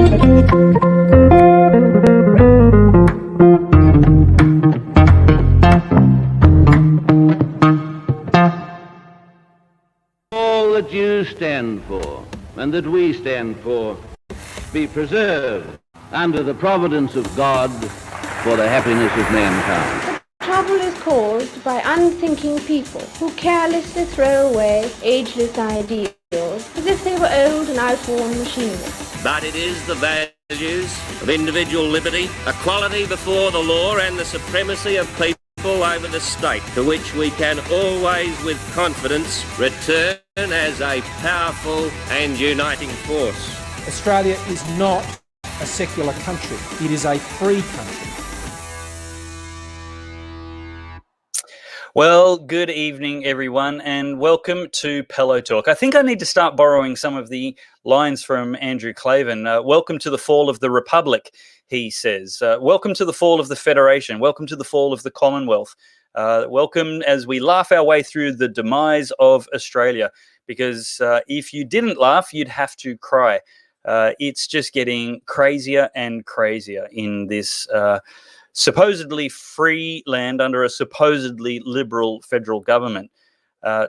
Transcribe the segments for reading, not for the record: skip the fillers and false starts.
All that you stand for and that we stand for be preserved under the providence of God for the happiness of mankind. Trouble is caused by unthinking people who carelessly throw away ageless ideals as if they were old and outworn machinery. But it is the values of individual liberty, equality before the law and the supremacy of people over the state to which we can always with confidence return as a powerful and uniting force. Australia is not a secular country. It is a free country. Well, good evening, everyone, and welcome to Pellowe Talk. I think I need to start borrowing some of the lines from Andrew Clavin. Welcome to the fall of the Republic, he says. Welcome to the fall of the Federation. Welcome to the fall of the Commonwealth. Welcome as we laugh our way through the demise of Australia, because if you didn't laugh, you'd have to cry. It's just getting crazier and crazier in this supposedly free land under a supposedly liberal federal government.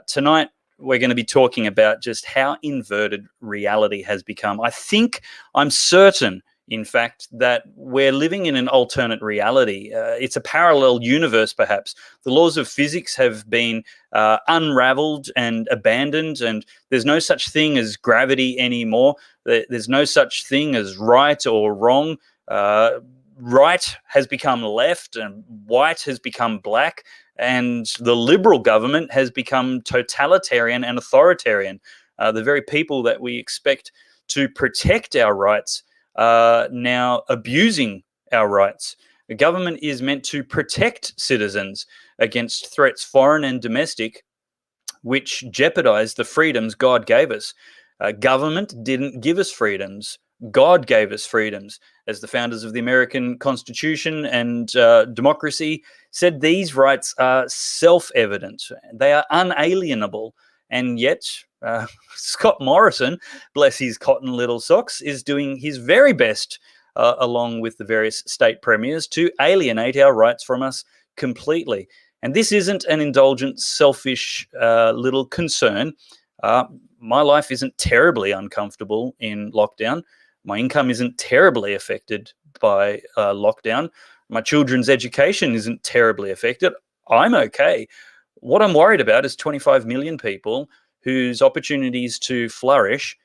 Tonight, we're going to be talking about just how inverted reality has become. I'm certain, in fact, that we're living in an alternate reality. It's a parallel universe, perhaps. The laws of physics have been unraveled and abandoned, and there's no such thing as gravity anymore. There's no such thing as right or wrong. Right has become left and white has become black, and the liberal government has become totalitarian and authoritarian. The very people that we expect to protect our rights are now abusing our rights. The government is meant to protect citizens against threats, foreign and domestic, which jeopardize the freedoms God gave us. Government didn't give us freedoms. God gave us freedoms. As the founders of the American Constitution and democracy said, these rights are self-evident. They are unalienable. And yet, Scott Morrison, bless his cotton little socks, is doing his very best, along with the various state premiers, to alienate our rights from us completely. And this isn't an indulgent, selfish little concern. My life isn't terribly uncomfortable in lockdown. My income isn't terribly affected by lockdown. My children's education isn't terribly affected. I'm okay. What I'm worried about is 25 million people whose opportunities to flourish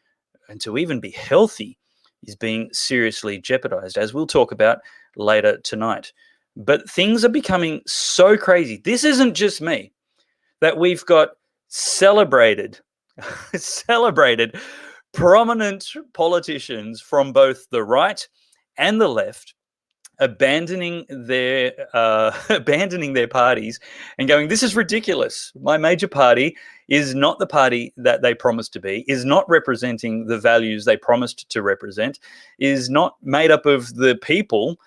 and to even be healthy is being seriously jeopardized, as we'll talk about later tonight. But things are becoming so crazy. This isn't just me, that we've got celebrated prominent politicians from both the right and the left abandoning their parties and going, this is ridiculous. My major party is not the party that they promised to be, is not representing the values they promised to represent, is not made up of the people,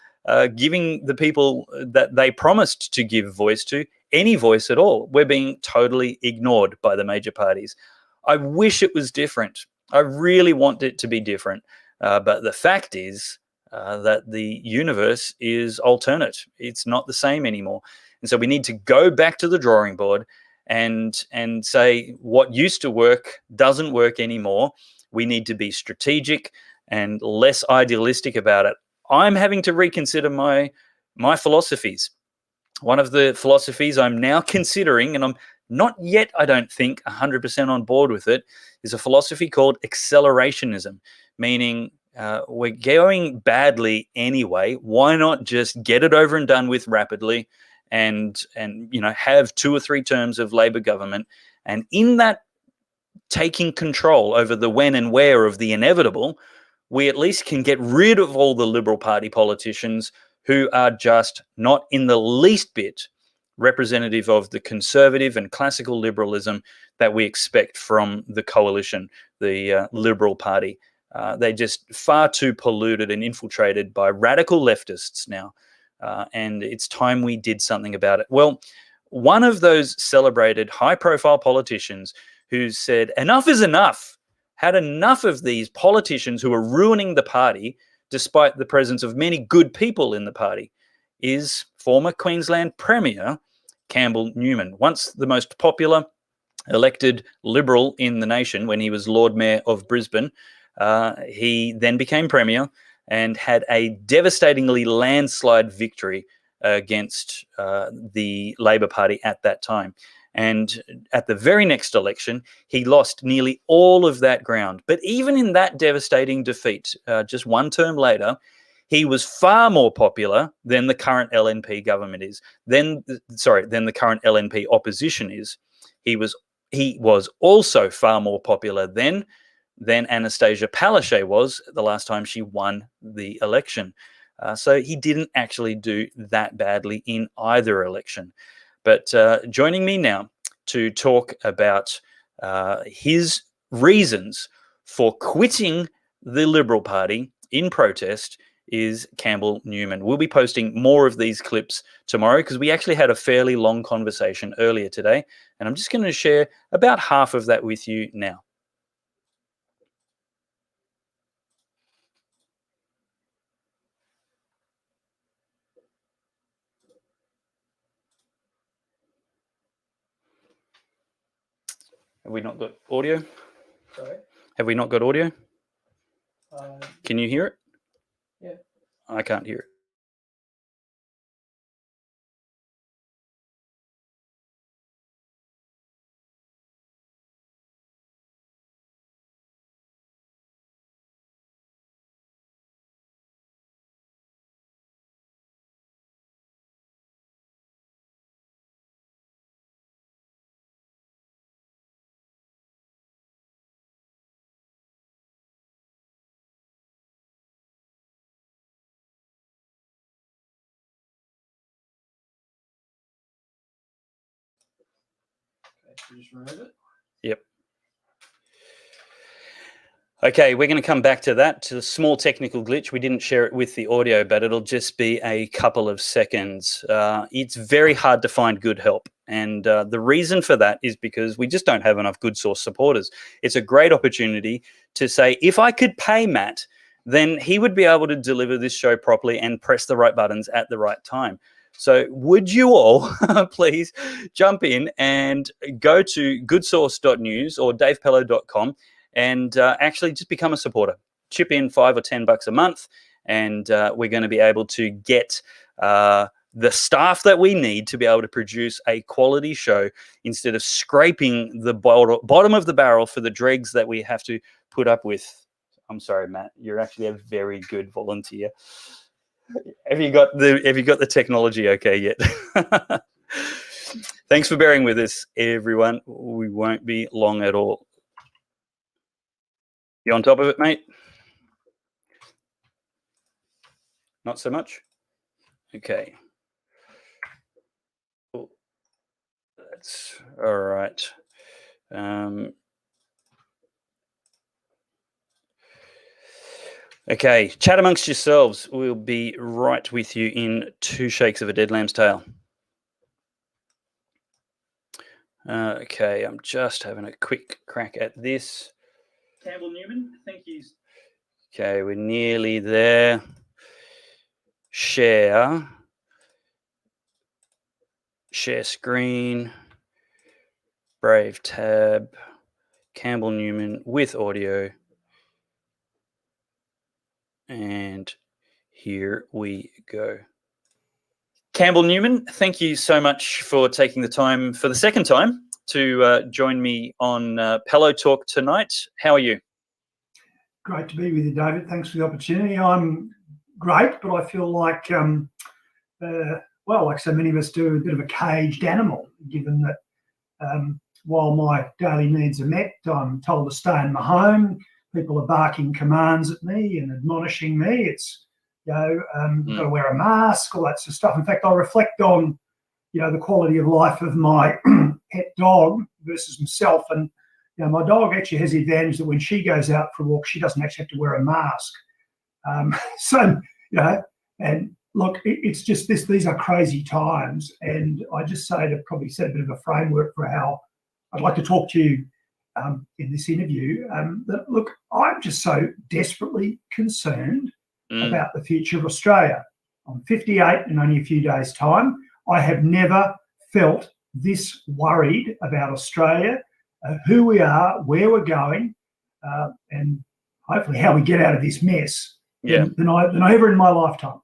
giving the people that they promised to give voice to any voice at all. We're being totally ignored by the major parties. I wish it was different. I really want it to be different. But the fact is that the universe is alternate. It's not the same anymore. And so we need to go back to the drawing board and say what used to work doesn't work anymore. We need to be strategic and less idealistic about it. I'm having to reconsider my philosophies. One of the philosophies I'm now considering, and I'm not yet, I don't think, 100% on board with it, is a philosophy called accelerationism, meaning we're going badly anyway. Why not just get it over and done with rapidly and have 2 or 3 terms of Labor government, and in that taking control over the when and where of the inevitable, we at least can get rid of all the Liberal Party politicians who are just not in the least bit representative of the conservative and classical liberalism that we expect from the coalition, the Liberal Party. They're just far too polluted and infiltrated by radical leftists now, and it's time we did something about it. Well, one of those celebrated high-profile politicians who said enough is enough, had enough of these politicians who are ruining the party despite the presence of many good people in the party, is former Queensland Premier Campbell Newman, once the most popular elected Liberal in the nation when he was Lord Mayor of Brisbane. He then became Premier and had a devastatingly landslide victory against the Labor Party at that time. And at the very next election, he lost nearly all of that ground. But even in that devastating defeat, just one term later, he was far more popular than the current LNP government is. Than the current LNP opposition is. He was also far more popular then than Anastasia Palaszczuk was the last time she won the election. So he didn't actually do that badly in either election. But joining me now to talk about his reasons for quitting the Liberal Party in protest is Campbell Newman. We'll be posting more of these clips tomorrow because we actually had a fairly long conversation earlier today, and I'm just going to share about half of that with you now. Have we not got audio? Sorry? Have we not got audio? Can you hear it? Yeah. I can't hear it. Just remove it. Yep. Okay, we're going to come back to that, to a small technical glitch. We didn't share it with the audio, but it'll just be a couple of seconds. It's very hard to find good help. And the reason for that is because we just don't have enough good source supporters. It's a great opportunity to say, if I could pay Matt, then he would be able to deliver this show properly and press the right buttons at the right time. So would you all please jump in and go to goodsource.news or davepellowe.com and actually just become a supporter. Chip in $5 or $10 a month, and we're going to be able to get the staff that we need to be able to produce a quality show instead of scraping the bottom of the barrel for the dregs that we have to put up with. I'm sorry, Matt, you're actually a very good volunteer. Have you got the technology okay yet? Thanks for bearing with us, everyone. We won't be long at all. You on top of it, mate? Not so much? Okay. Oh, that's all right. Okay, chat amongst yourselves. We'll be right with you in 2 shakes of a dead lamb's tail. Okay, I'm just having a quick crack at this. Campbell Newman, thank you. Okay, we're nearly there. Share screen, Brave tab, Campbell Newman with audio. And here we go. Campbell Newman, thank you so much for taking the time for the second time to join me on Pellowe Talk tonight. How are you? Great to be with you, David. Thanks for the opportunity. I'm great, but I feel like, like so many of us do, a bit of a caged animal, given that while my daily needs are met, I'm told to stay in my home. People are barking commands at me and admonishing me. It's, got to wear a mask, all that sort of stuff. In fact, I reflect on, the quality of life of my pet dog versus myself. And, my dog actually has the advantage that when she goes out for a walk, she doesn't actually have to wear a mask. And look, it's just this. These are crazy times. And I just say to probably set a bit of a framework for how I'd like to talk to you in this interview, that, look, I'm just so desperately concerned about the future of Australia. I'm 58 in only a few days' time. I have never felt this worried about Australia, who we are, where we're going, and hopefully how we get out of this mess than I ever in my lifetime.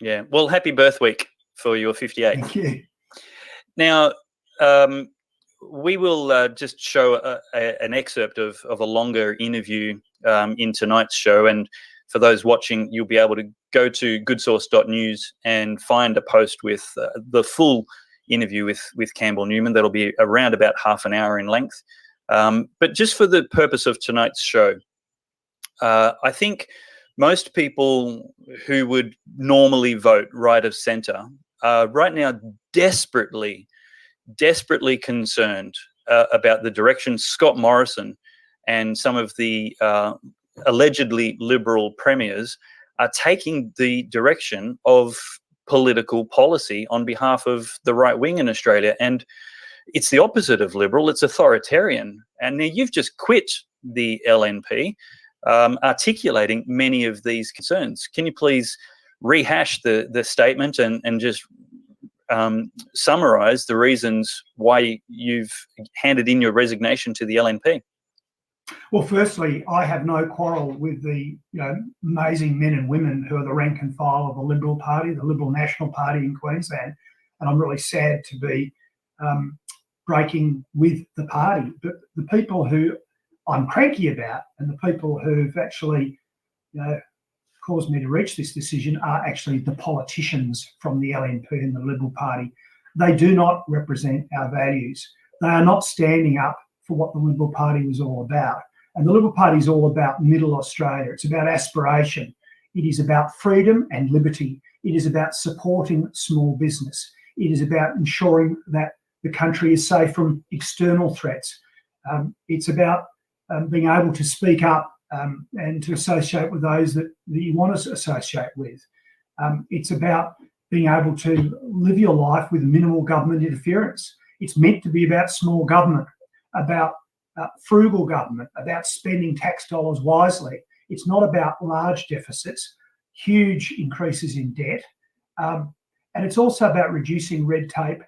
Yeah. Well, happy birth week for your 58th. Thank you. Now, we will just show an excerpt of a longer interview in tonight's show. And for those watching, you'll be able to go to goodsource.news and find a post with the full interview with Campbell Newman. That'll be around about half an hour in length. But just for the purpose of tonight's show, I think most people who would normally vote right of centre are right now desperately concerned about the direction Scott Morrison and some of the allegedly liberal premiers are taking the direction of political policy on behalf of the right wing in Australia. And it's the opposite of liberal, it's authoritarian. And now you've just quit the LNP, articulating many of these concerns. Can you please rehash the statement and just summarise the reasons why you've handed in your resignation to the LNP? Well, firstly, I have no quarrel with the amazing men and women who are the rank and file of the Liberal Party, the Liberal National Party in Queensland, and I'm really sad to be breaking with the party. But the people who I'm cranky about and the people who've actually caused me to reach this decision are actually the politicians from the LNP and the Liberal Party. They do not represent our values. They are not standing up for what the Liberal Party was all about. And the Liberal Party is all about middle Australia. It's about aspiration. It is about freedom and liberty. It is about supporting small business. It is about ensuring that the country is safe from external threats. It's about being able to speak up and to associate with those that you want to associate with. It's about being able to live your life with minimal government interference. It's meant to be about small government, about frugal government, about spending tax dollars wisely. It's not about large deficits, huge increases in debt. And it's also about reducing red tape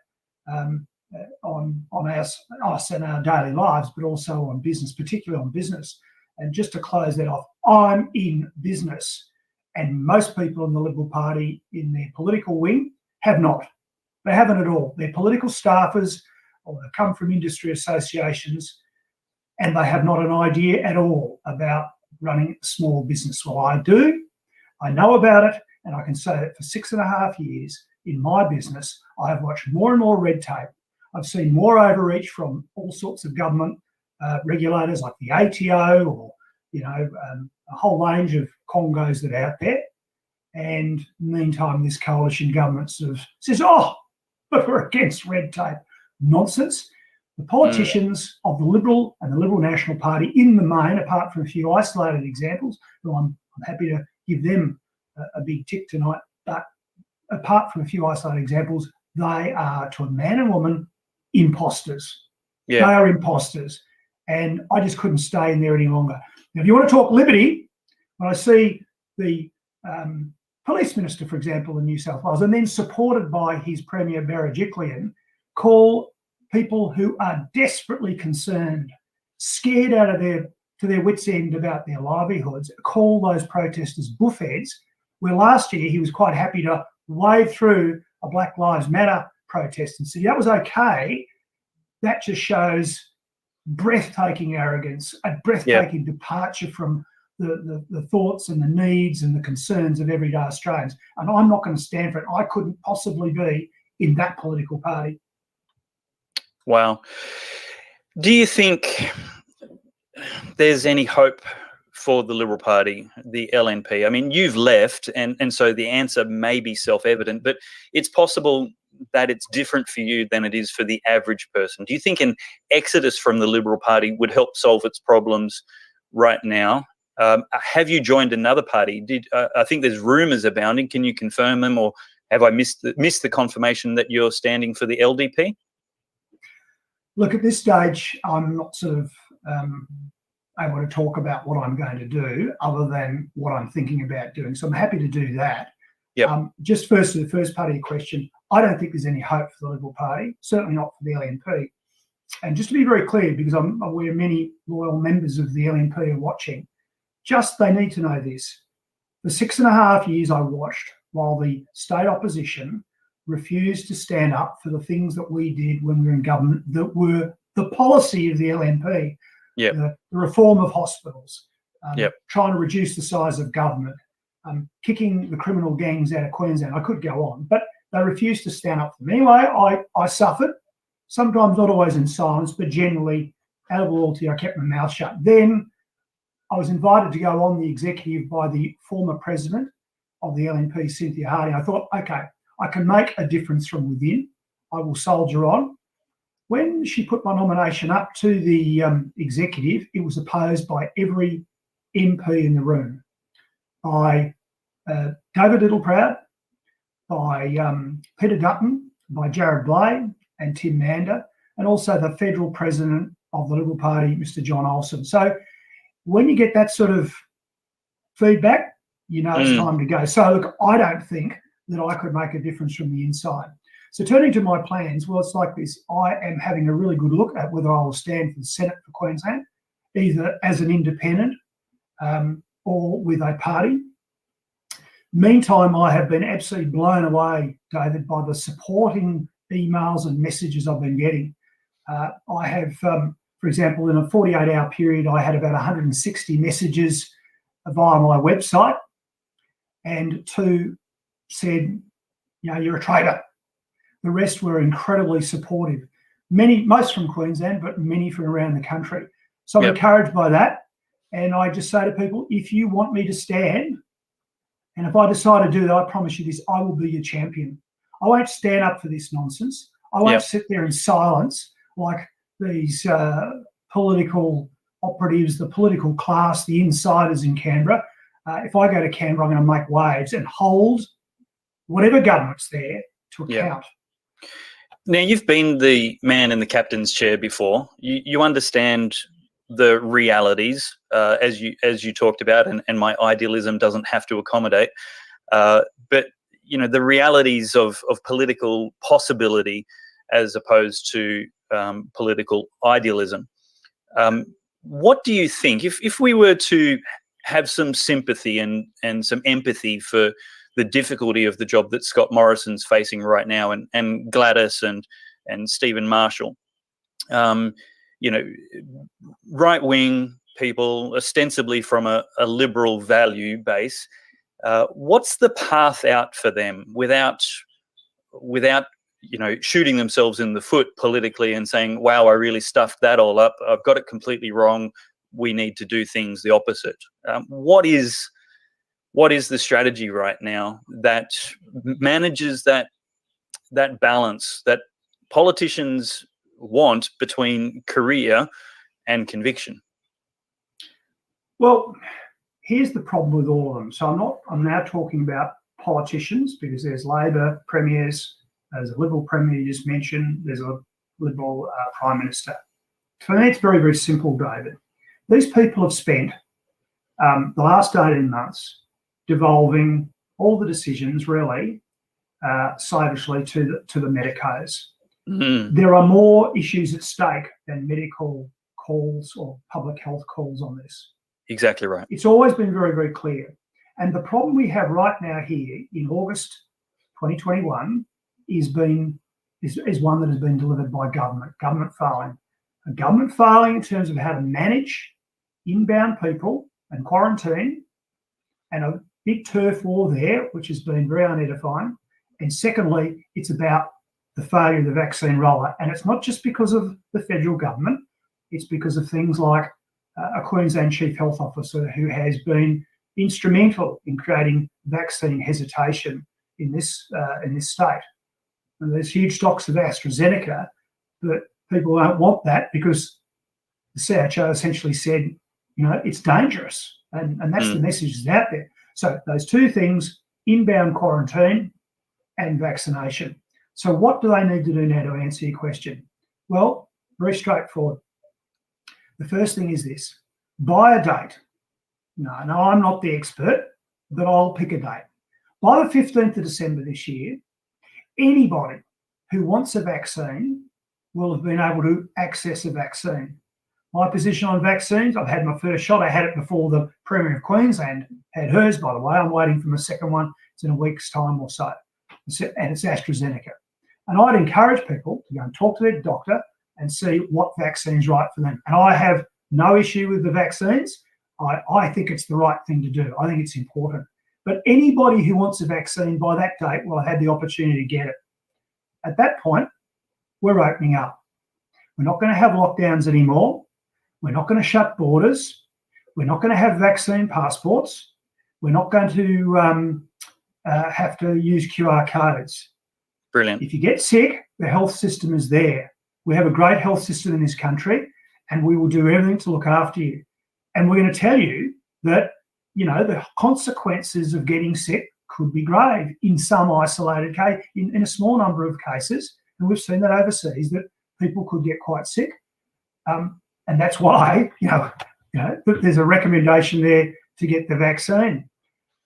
on us and our daily lives, but also on business, particularly on business. And just to close that off, I'm in business, and most people in the Liberal Party in their political wing have not. They haven't at all. They're political staffers or they come from industry associations, and they have not an idea at all about running a small business. Well, I do. I know about it, and I can say that for 6.5 years in my business, I have watched more and more red tape. I've seen more overreach from all sorts of government regulators like the ATO or, a whole range of Congos that are out there. And meantime, this coalition government sort of says, but we're against red tape. Nonsense. The politicians of the Liberal and the Liberal National Party in the main, apart from a few isolated examples, who I'm happy to give them a big tick tonight, but apart from a few isolated examples, they are, to a man and woman, imposters. Yeah. They are imposters. And I just couldn't stay in there any longer. Now, if you want to talk liberty, when I see the police minister, for example, in New South Wales, and then supported by his Premier Berejiklian, call people who are desperately concerned, scared out of their wits' end about their livelihoods, call those protesters buffheads, where last year he was quite happy to wade through a Black Lives Matter protest and say that was okay. That just shows breathtaking arrogance, a breathtaking departure from the thoughts and the needs and the concerns of everyday Australians. And I'm not going to stand for it. I couldn't possibly be in that political party. Wow. Do you think there's any hope for the Liberal Party, the LNP? I mean, you've left, and so the answer may be self-evident, but it's possible that it's different for you than it is for the average person. Do you think an exodus from the Liberal Party would help solve its problems right now? Have you joined another party? I think there's rumours abounding. Can you confirm them, or have I missed the confirmation that you're standing for the LDP? Look, at this stage, I'm not sort of able to talk about what I'm going to do other than what I'm thinking about doing. So I'm happy to do that. Yep. Just first to the first part of your question, I don't think there's any hope for the Liberal Party, certainly not for the LNP. And just to be very clear, because I'm aware many loyal members of the LNP are watching, just they need to know this. The 6.5 years I watched while the state opposition refused to stand up for the things that we did when we were in government that were the policy of the LNP, Yep. the reform of hospitals, Yep. trying to reduce the size of government, kicking the criminal gangs out of Queensland. I could go on, but they refused to stand up for me. Anyway, I suffered, sometimes not always in silence, but generally out of loyalty, I kept my mouth shut. Then I was invited to go on the executive by the former president of the LNP, Cynthia Harding. I thought, okay, I can make a difference from within. I will soldier on. When she put my nomination up to the executive, it was opposed by every MP in the room, by David Littleproud, by Peter Dutton, by Jared Blade and Tim Mander, and also the federal president of the Liberal Party, Mr. John Olsen. So when you get that sort of feedback, you know it's time to go. So look, I don't think that I could make a difference from the inside. So turning to my plans, well, it's like this. I am having a really good look at whether I will stand for the Senate for Queensland, either as an independent or with a party. Meantime, I have been absolutely blown away, David, by the supporting emails and messages I've been getting. I have, for example, in a 48-hour period, I had about 160 messages via my website, and 2 said, you know, you're a traitor. The rest were incredibly supportive. Most from Queensland, but many from around the country. So I'm encouraged by that. And I just say to people, if you want me to stand, and if I decide to do that, I promise you this, I will be your champion. I won't stand up for this nonsense. I won't sit there in silence like these political operatives, the political class, the insiders in Canberra. If I go to Canberra, I'm going to make waves and hold whatever government's there to account. Now, you've been the man in the captain's chair before. You understand the realities, as you talked about, and my idealism doesn't have to accommodate. But you know, the realities of political possibility as opposed to political idealism. What do you think, if we were to have some sympathy and some empathy for the difficulty of the job that Scott Morrison's facing right now, and Gladys and Stephen Marshall, you know, right-wing people, ostensibly from a liberal value base, what's the path out for them without you know, shooting themselves in the foot politically and saying, wow, I really stuffed that all up, I've got it completely wrong, we need to do things the opposite? What is the strategy right now that manages that balance that politicians want between career and conviction? Well, here's the problem with all of them. So I'm now talking about politicians, because there's Labor premiers, there's a Liberal premier you just mentioned, there's a Liberal Prime Minister. For me, it's very, very simple, David. These people have spent the last 18 months devolving all the decisions, really, slavishly to the medicos. There are more issues at stake than medical calls or public health calls on this. Exactly right. It's always been very, very clear. And the problem we have right now here in August 2021 is one that has been delivered by government failing. A government failing in terms of how to manage inbound people and quarantine, and a big turf war there, which has been very unedifying. And secondly, it's about the failure of the vaccine rollout. And it's not just because of the federal government, it's because of things like a Queensland Chief Health Officer who has been instrumental in creating vaccine hesitation in this state. And there's huge stocks of AstraZeneca, but people don't want that because the CHO essentially said, you know, it's dangerous. And that's the message that's out there. So those two things, inbound quarantine and vaccination. So what do they need to do now to answer your question? Well, very straightforward. The first thing is this. by a date. No, I'm not the expert, but I'll pick a date. By the 15th of December this year, anybody who wants a vaccine will have been able to access a vaccine. My position on vaccines, I've had my first shot. I had it before the Premier of Queensland had hers, by the way. I'm waiting for my second one. It's in a week's time or so. And it's AstraZeneca. And I'd encourage people to go and talk to their doctor and see what vaccine's right for them. And I have no issue with the vaccines. I think it's the right thing to do. I think it's important. But anybody who wants a vaccine by that date will have had the opportunity to get it. At that point, we're opening up. We're not going to have lockdowns anymore. We're not going to shut borders. We're not going to have vaccine passports. We're not going to have to use QR codes. Brilliant. If you get sick, the health system is there. We have a great health system in this country, and we will do everything to look after you. And we're going to tell you that, you know, the consequences of getting sick could be grave in some isolated case, in a small number of cases. And we've seen that overseas, that people could get quite sick. And that's why, you know, there's a recommendation there to get the vaccine.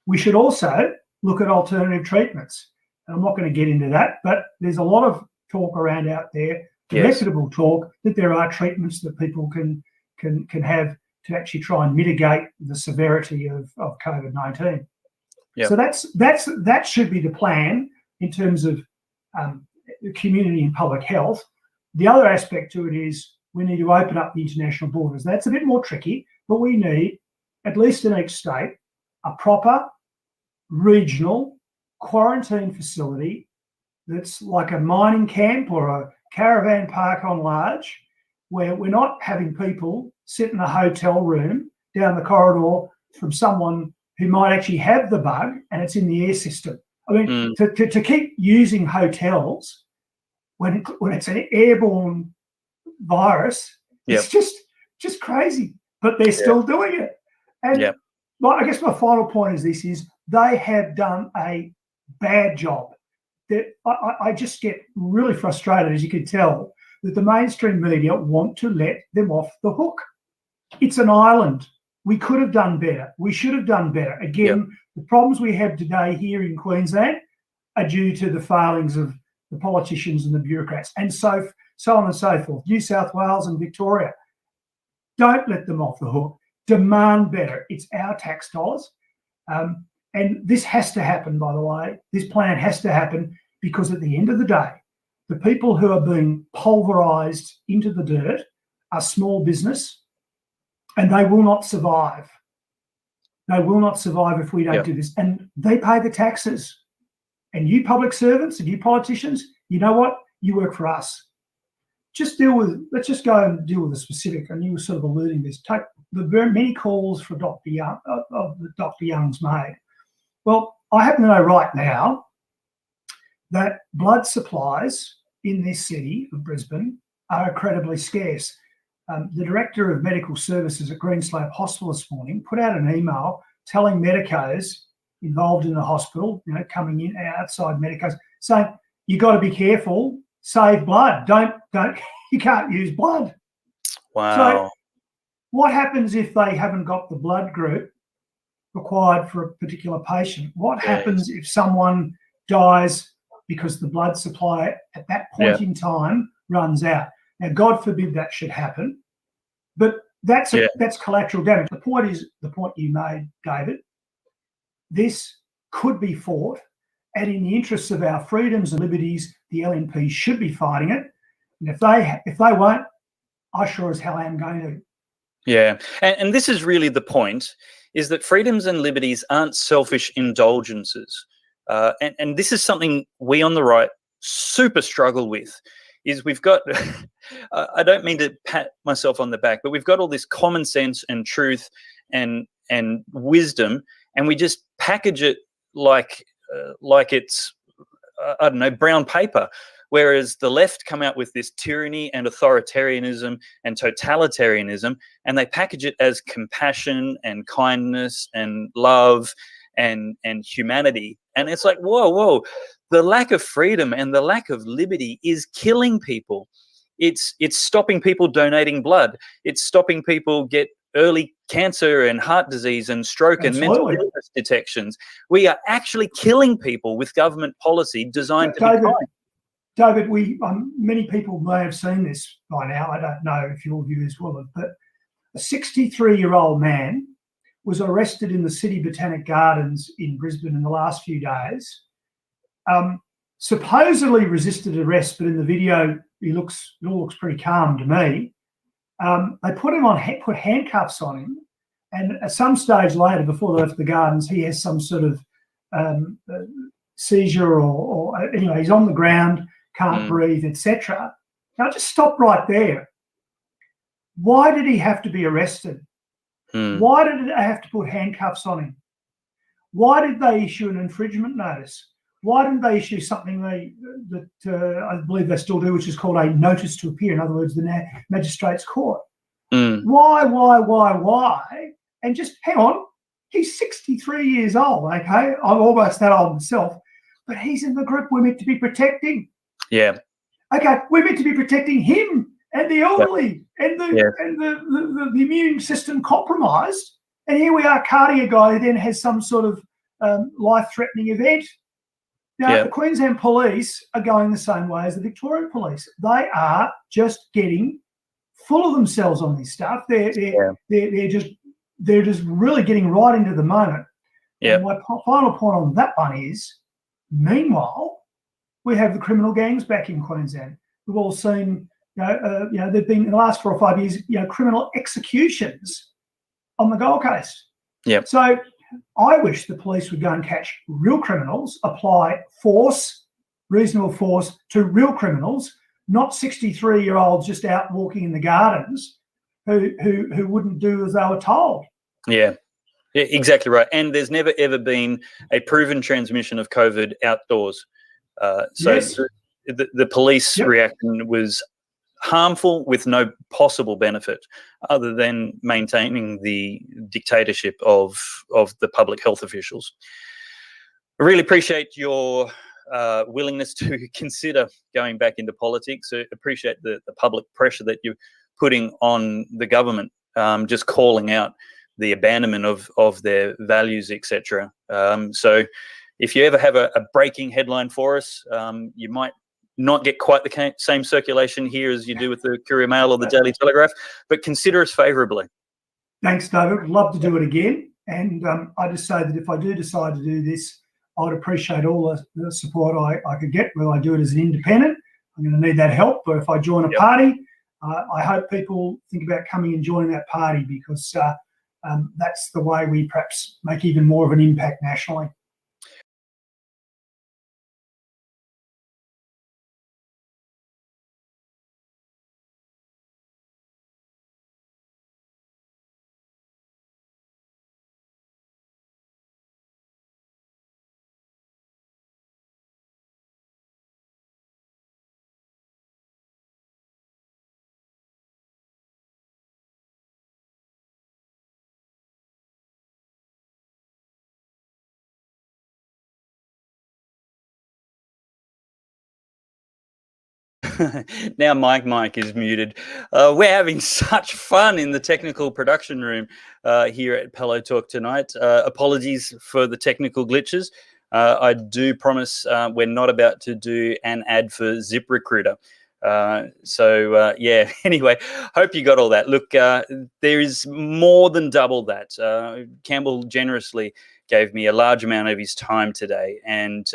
We should also look at alternative treatments. And I'm not going to get into that, but there's a lot of talk around out there, reputable talk, that there are treatments that people can have to actually try and mitigate the severity of COVID-19. Yep. So that should be the plan in terms of community and public health. The other aspect to it is we need to open up the international borders. That's a bit more tricky, but we need, at least in each state, a proper regional quarantine facility that's like a mining camp or a caravan park on large, where we're not having people sit in a hotel room down the corridor from someone who might actually have the bug and it's in the air system. I mean, to keep using hotels when it's an airborne virus, it's just crazy. But they're still doing it. And I guess my final point is this: is they have done a bad job. I just get really frustrated, as you can tell, that the mainstream media want to let them off the hook. It's an island. We could have done better. We should have done better. Again, the problems we have today here in Queensland are due to the failings of the politicians and the bureaucrats, and so on and so forth. New South Wales and Victoria. Don't let them off the hook. Demand better. It's our tax dollars. And this has to happen, by the way. This plan has to happen because at the end of the day, the people who are being pulverised into the dirt are small business, and they will not survive. They will not survive if we don't do this. And they pay the taxes. And you public servants and you politicians, you know what? You work for us. Let's just go and deal with the specific. And you were sort of alluding to this. Take the very many calls for Dr. Young's made. Well, I happen to know right now that blood supplies in this city of Brisbane are incredibly scarce. The Director of Medical Services at Greenslope Hospital this morning put out an email telling medicos involved in the hospital, coming in outside medicos, saying, you got to be careful, save blood. Don't, you can't use blood. Wow. So what happens if they haven't got the blood group required for a particular patient? What happens if someone dies because the blood supply at that point in time runs out? Now, God forbid that should happen, but that's collateral damage. The point you made, David. This could be fought, and in the interests of our freedoms and liberties, the LNP should be fighting it. And if they won't, I sure as hell am going to. Yeah, and this is really the point: is that freedoms and liberties aren't selfish indulgences, and this is something we on the right super struggle with. Is we've got, I don't mean to pat myself on the back, but we've got all this common sense and truth and wisdom, and we just package it like it's, I don't know, brown paper. Whereas the left come out with this tyranny and authoritarianism and totalitarianism, and they package it as compassion and kindness and love and humanity. And it's like, whoa. The lack of freedom and the lack of liberty is killing people. It's stopping people donating blood. It's stopping people get early cancer and heart disease and stroke and mental illness detections. We are actually killing people with government policy designed to be kind. David, many people may have seen this by now. I don't know if your viewers will have, but a 63-year-old man was arrested in the City Botanic Gardens in Brisbane in the last few days. Supposedly resisted arrest, but in the video it all looks pretty calm to me. They put handcuffs on him, and at some stage later, before they left the gardens, he has some sort of seizure, or anyway, he's on the ground, can't breathe, etc. Now, just stop right there. Why did he have to be arrested? Why did they have to put handcuffs on him? Why did they issue an infringement notice? Why didn't they issue something that I believe they still do, which is called a notice to appear? In other words, the magistrate's court. Why? And just hang on, he's 63 years old, okay? I'm almost that old myself, but he's in the group we're meant to be protecting. Yeah. Okay, we're meant to be protecting him and the elderly and the immune system compromised. And here we are, cardiac guy who then has some sort of life-threatening event. Now, the Queensland police are going the same way as the Victorian police. They are just getting full of themselves on this stuff. They're just really getting right into the moment. And my final point on that one is, meanwhile, we have the criminal gangs back in Queensland. We've all seen, there've been in the last 4 or 5 years, criminal executions on the Gold Coast. Yeah. So I wish the police would go and catch real criminals, apply force, reasonable force to real criminals, not 63-year-olds just out walking in the gardens who wouldn't do as they were told. Yeah, exactly right. And there's never, ever been a proven transmission of COVID outdoors. The police reaction was harmful with no possible benefit other than maintaining the dictatorship of the public health officials. I really appreciate your willingness to consider going back into politics. I appreciate the public pressure that you're putting on the government, just calling out the abandonment of their values, etc. So if you ever have a breaking headline for us, you might not get quite the same circulation here as you do with the Courier Mail or the Daily Telegraph, but consider us favourably. Thanks, David. I'd love to do it again. And I just say that if I do decide to do this, I would appreciate all the support I could get, whether I do it as an independent. I'm going to need that help. But if I join a party, I hope people think about coming and joining that party, because that's the way we perhaps make even more of an impact nationally. Now Mike is muted. We're having such fun in the technical production room here at Pellowe Talk tonight. Apologies for the technical glitches. I do promise we're not about to do an ad for ZipRecruiter. Anyway, hope you got all that. Look, there is more than double that. Campbell generously gave me a large amount of his time today, and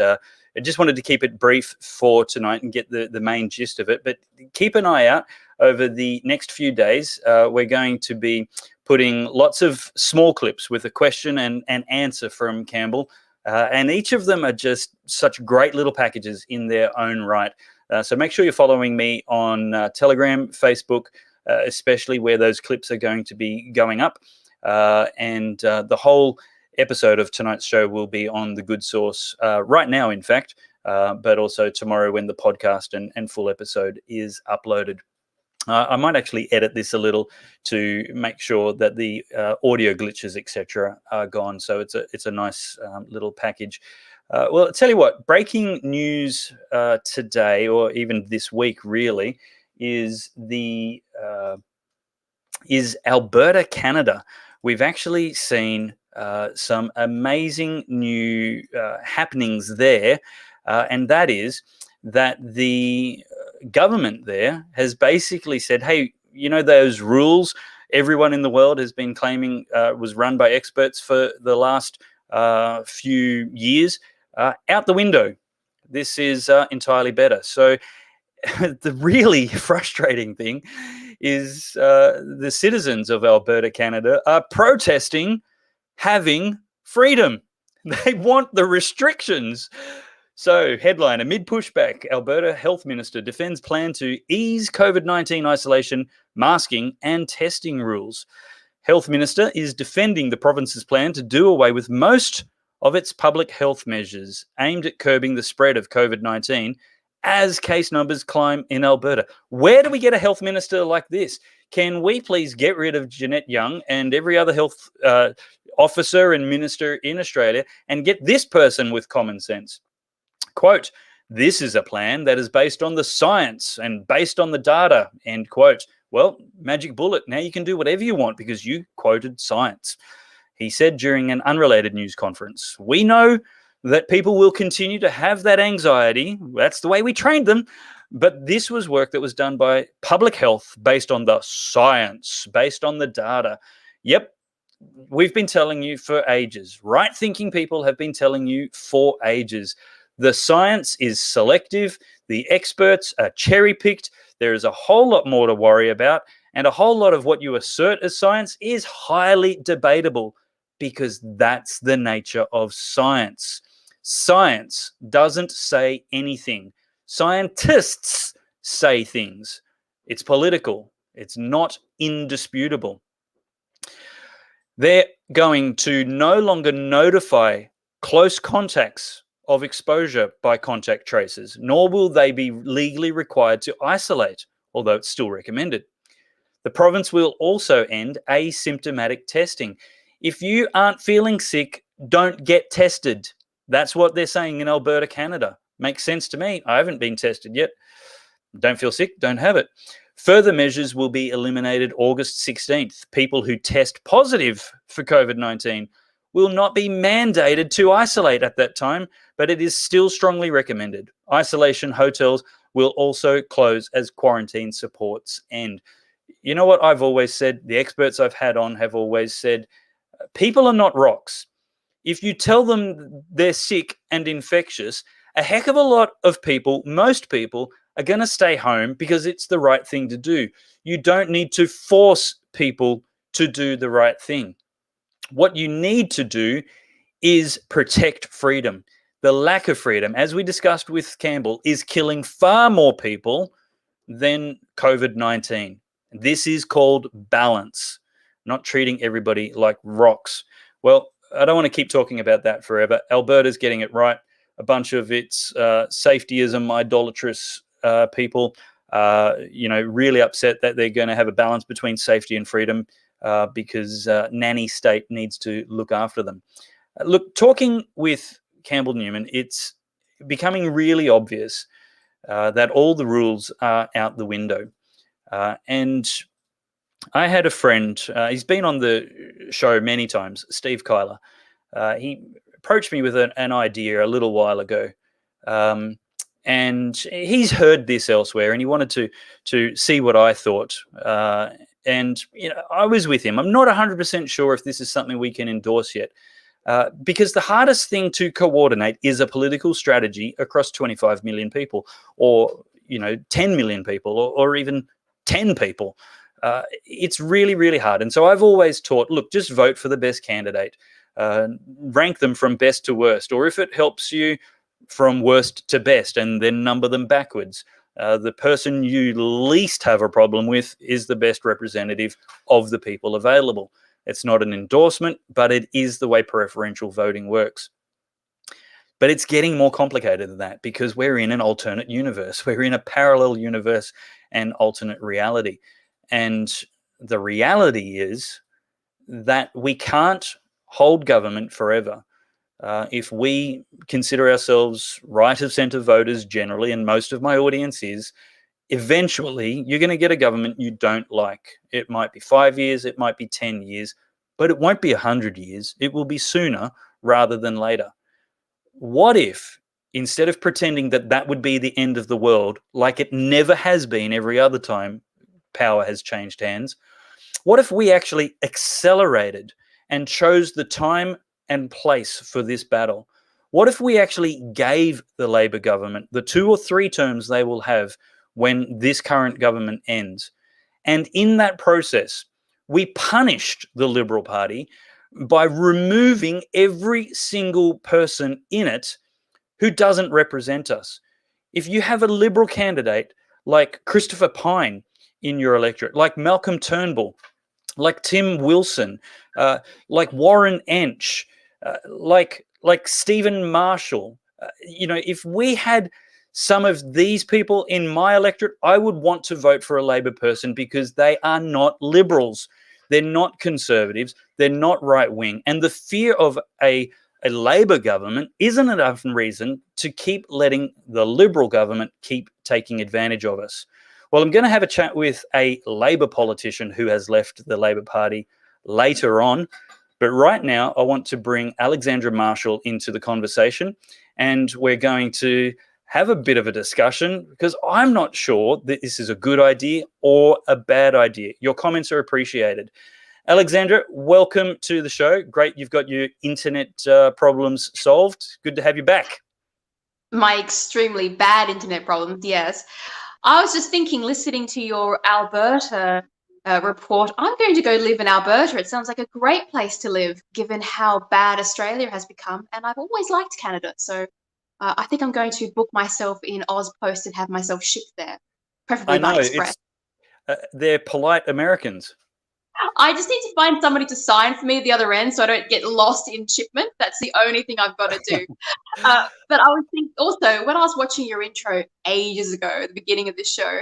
I just wanted to keep it brief for tonight and get the main gist of it. But keep an eye out over the next few days. We're going to be putting lots of small clips with a question and an answer from Campbell. And each of them are just such great little packages in their own right. So make sure you're following me on Telegram, Facebook, especially where those clips are going to be going up. And the whole episode of tonight's show will be on the Good Source right now, in fact, but also tomorrow when the podcast and full episode is uploaded. I might actually edit this a little to make sure that the audio glitches, etc., are gone. So it's a nice little package. Well, I'll tell you what, breaking news today, or even this week really, is the is Alberta, Canada. We've actually seen some amazing new happenings there, and that is that the government there has basically said, hey, you know, those rules everyone in the world has been claiming was run by experts for the last few years, out the window. This is entirely better. So the really frustrating thing is the citizens of Alberta, Canada, are protesting having freedom. They want the restrictions. So, headline, amid pushback, Alberta Health Minister defends plan to ease COVID-19 isolation, masking and testing rules. Health Minister is defending the province's plan to do away with most of its public health measures aimed at curbing the spread of COVID-19 as case numbers climb in Alberta. Where do we get a health minister like this? Can we please get rid of Jeanette Young and every other health officer and minister in Australia and get this person with common sense? Quote, this is a plan that is based on the science and based on the data, end quote. Well, magic bullet. Now you can do whatever you want because you quoted science. He said during an unrelated news conference, we know that people will continue to have that anxiety. That's the way we trained them. But this was work that was done by public health based on the science, based on the data. Yep, we've been telling you for ages. Right-thinking people have been telling you for ages. The science is selective. The experts are cherry-picked. There is a whole lot more to worry about. And a whole lot of what you assert as science is highly debatable because that's the nature of science. Science doesn't say anything. Scientists say things. It's political. It's not indisputable. They're going to no longer notify close contacts of exposure by contact tracers, nor will they be legally required to isolate, although it's still recommended. The province will also end asymptomatic testing. If you aren't feeling sick, don't get tested. That's what they're saying in Alberta, Canada. Makes sense to me. I haven't been tested yet. Don't feel sick, don't have it. Further measures will be eliminated August 16th. People who test positive for COVID-19 will not be mandated to isolate at that time, but it is still strongly recommended. Isolation hotels will also close as quarantine supports end. You know what I've always said? The experts I've had on have always said, people are not rocks. If you tell them they're sick and infectious, a heck of a lot of people, most people, are going to stay home because it's the right thing to do. You don't need to force people to do the right thing. What you need to do is protect freedom. The lack of freedom, as we discussed with Campbell, is killing far more people than COVID-19. This is called balance, not treating everybody like rocks. Well, I don't want to keep talking about that forever. Alberta's getting it right. A bunch of its safetyism, idolatrous people, really upset that they're going to have a balance between safety and freedom because nanny state needs to look after them. Look, talking with Campbell Newman, it's becoming really obvious that all the rules are out the window. And I had a friend, he's been on the show many times, Steve Kyler. He approached me with an idea a little while ago. And he's heard this elsewhere and he wanted to see what I thought. And I was with him. I'm not 100% sure if this is something we can endorse yet. Because the hardest thing to coordinate is a political strategy across 25 million people or, 10 million people or even 10 people. It's really, really hard. And so I've always taught, look, just vote for the best candidate. Rank them from best to worst. Or if it helps you, from worst to best, and then number them backwards. The person you least have a problem with is the best representative of the people available. It's not an endorsement, but it is the way preferential voting works. But it's getting more complicated than that because we're in an alternate universe. We're in a parallel universe and alternate reality. And the reality is that we can't hold government forever. If we consider ourselves right of centre voters generally, and most of my audience is, eventually you're going to get a government you don't like. It might be 5 years, it might be 10 years, but it won't be 100 years. It will be sooner rather than later. What if, instead of pretending that that would be the end of the world, like it never has been every other time power has changed hands, what if we actually accelerated and chose the time and place for this battle? What if we actually gave the Labor government the 2 or 3 terms they will have when this current government ends? And in that process, we punished the Liberal Party by removing every single person in it who doesn't represent us. If you have a Liberal candidate like Christopher Pyne in your electorate, like Malcolm Turnbull, like Tim Wilson, like Warren Ench, like Stephen Marshall, if we had some of these people in my electorate, I would want to vote for a Labor person because they are not Liberals. They're not Conservatives. They're not right-wing. And the fear of a Labor government isn't enough reason to keep letting the Liberal government keep taking advantage of us. Well, I'm going to have a chat with a Labor politician who has left the Labor Party later on. But right now, I want to bring Alexandra Marshall into the conversation, and we're going to have a bit of a discussion because I'm not sure that this is a good idea or a bad idea. Your comments are appreciated. Alexandra, welcome to the show. Great, you've got your internet problems solved. Good to have you back. My extremely bad internet problems, yes. I was just thinking, listening to your Alberta report, I'm going to go live in Alberta. It sounds like a great place to live, given how bad Australia has become. And I've always liked Canada. So I think I'm going to book myself in AusPost and have myself shipped there, preferably by express. They're polite Americans. I just need to find somebody to sign for me at the other end so I don't get lost in shipment. That's the only thing I've got to do. But I was thinking also, when I was watching your intro ages ago at the beginning of this show,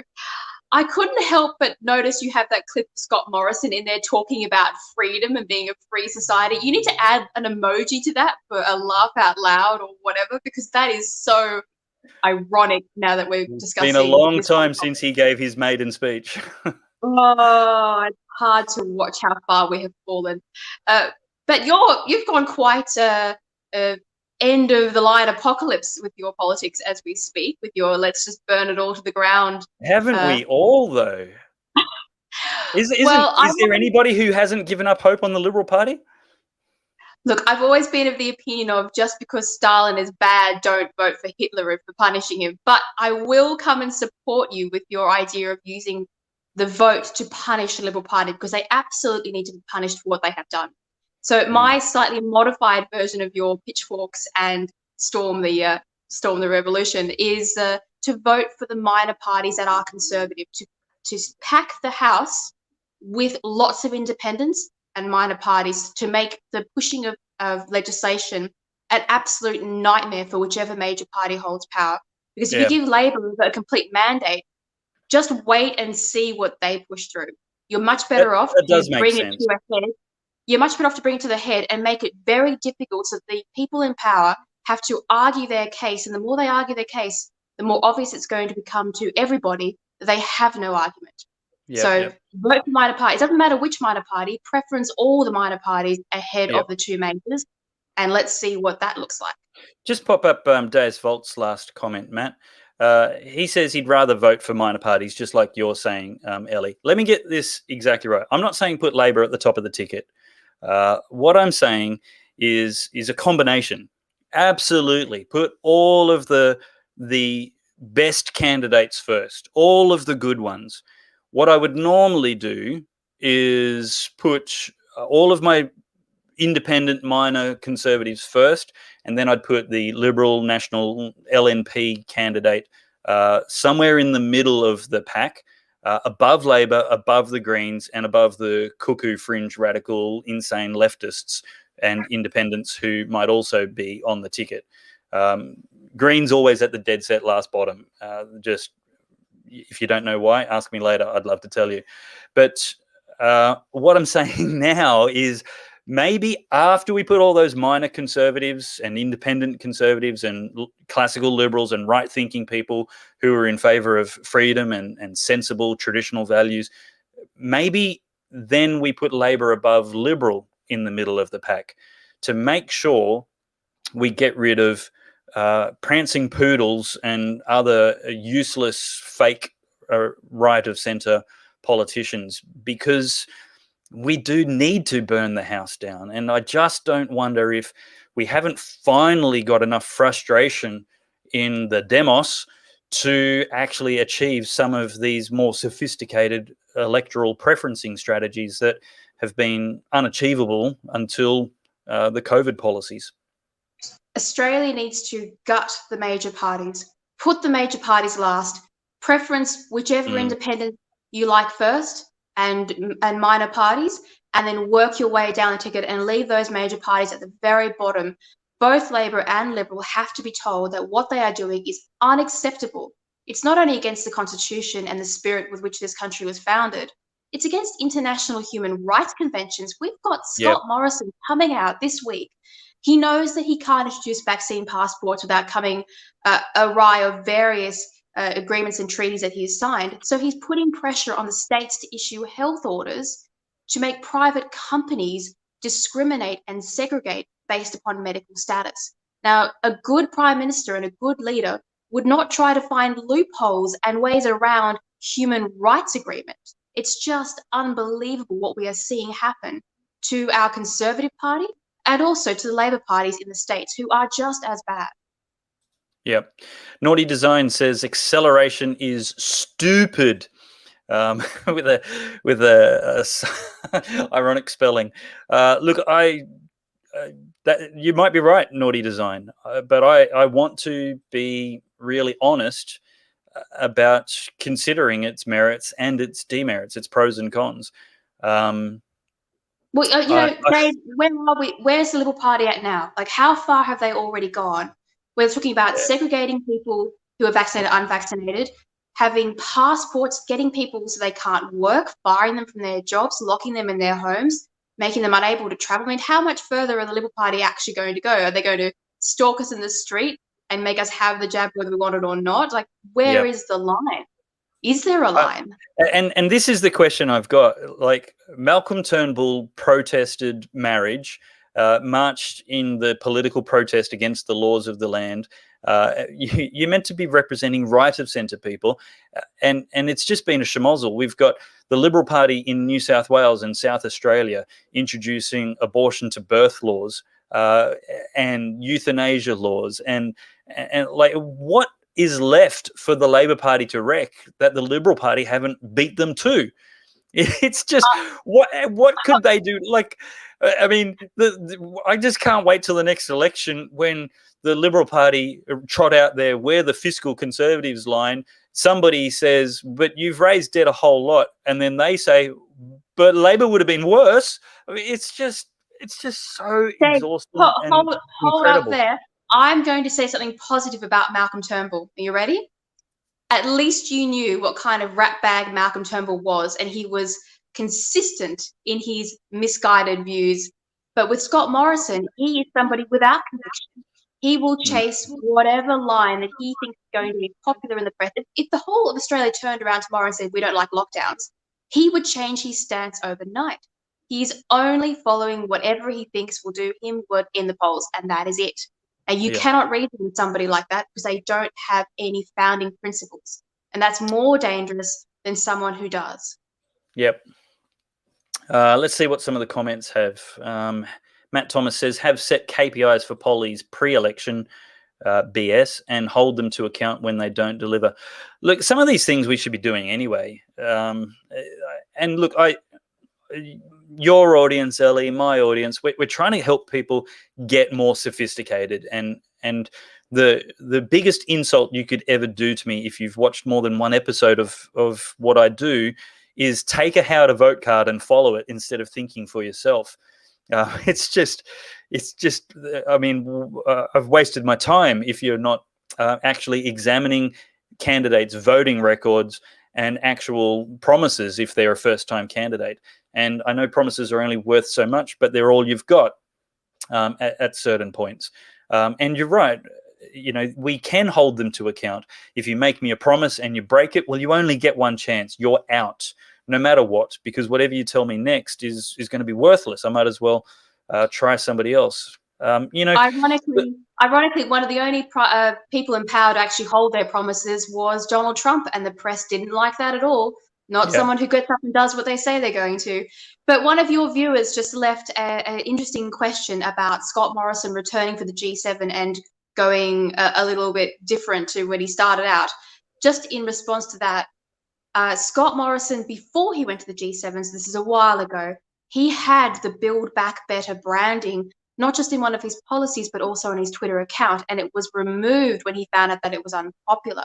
I couldn't help but notice you have that clip of Scott Morrison in there talking about freedom and being a free society. You need to add an emoji to that for a laugh out loud or whatever, because that is so ironic now that we're discussing. It's been a long time since he gave his maiden speech. Oh, it's hard to watch how far we have fallen. But you've gone quite end of the line apocalypse with your politics as we speak, with your let's just burn it all to the ground. Haven't we all, though? Is there anybody who hasn't given up hope on the Liberal Party? Look, I've always been of the opinion of just because Stalin is bad, don't vote for Hitler for punishing him. But I will come and support you with your idea of using the vote to punish the Liberal Party, because they absolutely need to be punished for what they have done. So my slightly modified version of your pitchforks and storm the revolution is to vote for the minor parties that are conservative, to pack the House with lots of independents and minor parties to make the pushing of legislation an absolute nightmare for whichever major party holds power. Because if you give Labor a complete mandate, just wait and see what they push through. You're much better off to bring it to a head. You're much better off to bring it to the head and make it very difficult so the people in power have to argue their case. And the more they argue their case, the more obvious it's going to become to everybody that they have no argument. Vote for minor parties. It doesn't matter which minor party, preference all the minor parties ahead of the two majors. And let's see what that looks like. Just pop up Deus Volt's last comment, Matt. He says he'd rather vote for minor parties, just like you're saying, Ellie. Let me get this exactly right. I'm not saying put Labor at the top of the ticket. What I'm saying is a combination. Absolutely. Put all of the best candidates first, all of the good ones. What I would normally do is put all of my independent minor Conservatives first, and then I'd put the Liberal National LNP candidate somewhere in the middle of the pack, above Labor, above the Greens, and above the cuckoo fringe radical insane leftists and independents who might also be on the ticket. Greens always at the dead set last bottom. Just if you don't know why, ask me later. I'd love to tell you. But what I'm saying now is maybe after we put all those minor conservatives and independent conservatives and classical liberals and right-thinking people who are in favor of freedom and sensible traditional values, maybe then we put Labor above Liberal in the middle of the pack to make sure we get rid of prancing poodles and other useless fake right of centre politicians, because we do need to burn the house down. And I just don't wonder if we haven't finally got enough frustration in the demos to actually achieve some of these more sophisticated electoral preferencing strategies that have been unachievable until the COVID policies. Australia needs to gut the major parties, put the major parties last, preference whichever independent you like first, and minor parties, and then work your way down the ticket and leave those major parties at the very bottom. Both Labor and Liberal have to be told that what they are doing is unacceptable. It's not only against the Constitution and the spirit with which this country was founded, it's against international human rights conventions. We've got Scott Morrison coming out this week. He knows that he can't introduce vaccine passports without coming awry of various agreements and treaties that he has signed. So he's putting pressure on the states to issue health orders to make private companies discriminate and segregate based upon medical status. Now, a good prime minister and a good leader would not try to find loopholes and ways around human rights agreements. It's just unbelievable what we are seeing happen to our Conservative Party and also to the Labor parties in the States, who are just as bad. Yep. Naughty Design says acceleration is stupid, with a ironic spelling. Look, that you might be right, Naughty Design, but I want to be really honest about considering its merits and its demerits, its pros and cons. Well, Dave, where's the Liberal Party at now? Like, how far have they already gone? We're talking about segregating people who are vaccinated, unvaccinated, having passports, getting people so they can't work, firing them from their jobs, locking them in their homes, making them unable to travel. I mean, how much further are the Liberal Party actually going to go? Are they going to stalk us in the street and make us have the jab whether we want it or not? Like, where is the line? Is there a line? And this is the question I've got. Like, Malcolm Turnbull protested marriage, marched in the political protest against the laws of the land. You're meant to be representing right of centre people, and it's just been a schmozzle. We've got the Liberal Party in New South Wales and South Australia introducing abortion to birth laws and euthanasia laws, and like, what is left for the Labor Party to wreck that the Liberal Party haven't beat them to? It's just what could they do? Like, I mean, I just can't wait till the next election when the Liberal Party trot out there where the fiscal Conservatives line. Somebody says, "But you've raised debt a whole lot," and then they say, "But Labor would have been worse." I mean, it's just so exhausting. Hold up there. I'm going to say something positive about Malcolm Turnbull. Are you ready? At least you knew what kind of ratbag Malcolm Turnbull was, and he was consistent in his misguided views. But with Scott Morrison, he is somebody without conviction. He will chase whatever line that he thinks is going to be popular in the press. If the whole of Australia turned around tomorrow and said, "We don't like lockdowns," he would change his stance overnight. He's only following whatever he thinks will do him good in the polls, and that is it. And you cannot reason with somebody like that because they don't have any founding principles. And that's more dangerous than someone who does. Yep. Let's see what some of the comments have. Matt Thomas says, have set KPIs for pollies pre-election, BS, and hold them to account when they don't deliver. Look, some of these things we should be doing anyway. And look, your audience, Ellie, my audience, we're trying to help people get more sophisticated. And the biggest insult you could ever do to me, if you've watched more than one episode of what I do, is take a how to vote card and follow it instead of thinking for yourself. It's just, I mean, I've wasted my time if you're not actually examining candidates' voting records and actual promises if they're a first-time candidate. And I know promises are only worth so much, but they're all you've got at certain points. And you're right. We can hold them to account. If you make me a promise and you break it, well, you only get one chance. You're out, no matter what, because whatever you tell me next is going to be worthless. I might as well try somebody else. Ironically, one of the only people in power to actually hold their promises was Donald Trump, and the press didn't like that at all. Not someone who gets up and does what they say they're going to. But one of your viewers just left an interesting question about Scott Morrison returning for the G7 and going a little bit different to when he started out. Just in response to that, Scott Morrison, before he went to the G7, so this is a while ago, he had the Build Back Better branding, not just in one of his policies, but also on his Twitter account, and it was removed when he found out that it was unpopular.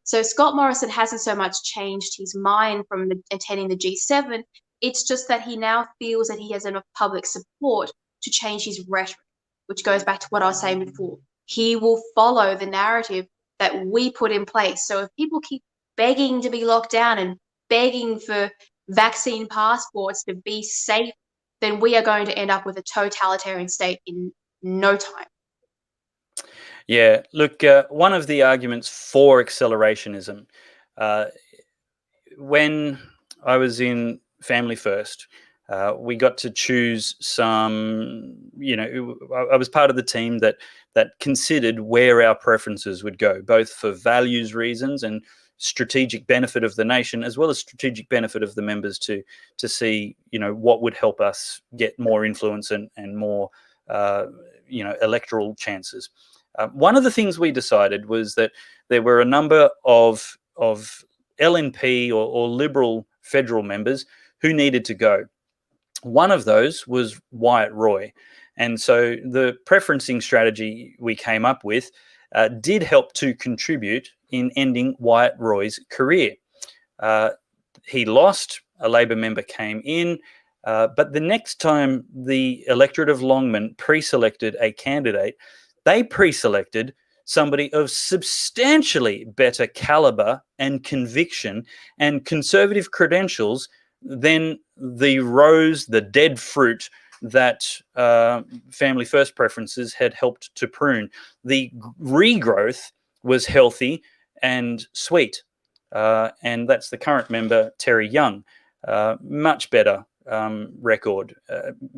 So Scott Morrison hasn't so much changed his mind from attending the G7. It's just that he now feels that he has enough public support to change his rhetoric, which goes back to what I was saying before. He will follow the narrative that we put in place. So if people keep begging to be locked down and begging for vaccine passports to be safe, then we are going to end up with a totalitarian state in no time. Yeah, look, one of the arguments for accelerationism, when I was in Family First, we got to choose some, I was part of the team that considered where our preferences would go, both for values reasons and strategic benefit of the nation, as well as strategic benefit of the members to see, what would help us get more influence and more, electoral chances. One of the things we decided was that there were a number of LNP or Liberal federal members who needed to go. One of those was Wyatt Roy. And so the preferencing strategy we came up with did help to contribute in ending Wyatt Roy's career. He lost, a Labor member came in, but the next time the electorate of Longman pre-selected a candidate, they pre-selected somebody of substantially better caliber and conviction and conservative credentials than the rose, the dead fruit that Family First preferences had helped to prune. The regrowth was healthy and sweet. And that's the current member, Terry Young. Much better record.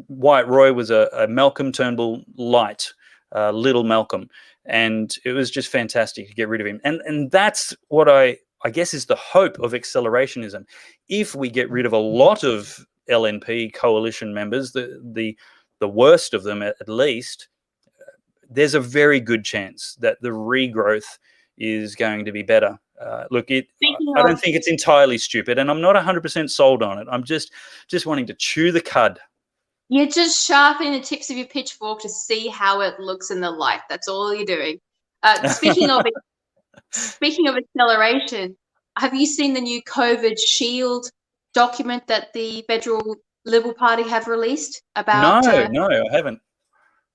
Wyatt Roy was a Malcolm Turnbull light, little Malcolm. And it was just fantastic to get rid of him. And that's what I guess is the hope of accelerationism. If we get rid of a lot of LNP coalition members, the worst of them at least, there's a very good chance that the regrowth is going to be better. Look, I don't think it's entirely stupid, and I'm not 100% sold on it. I'm just wanting to chew the cud. You're just sharpening the tips of your pitchfork to see how it looks in the light. That's all you're doing. Speaking of acceleration, have you seen the new COVID shield document that the Federal Liberal Party have released about? No, I haven't.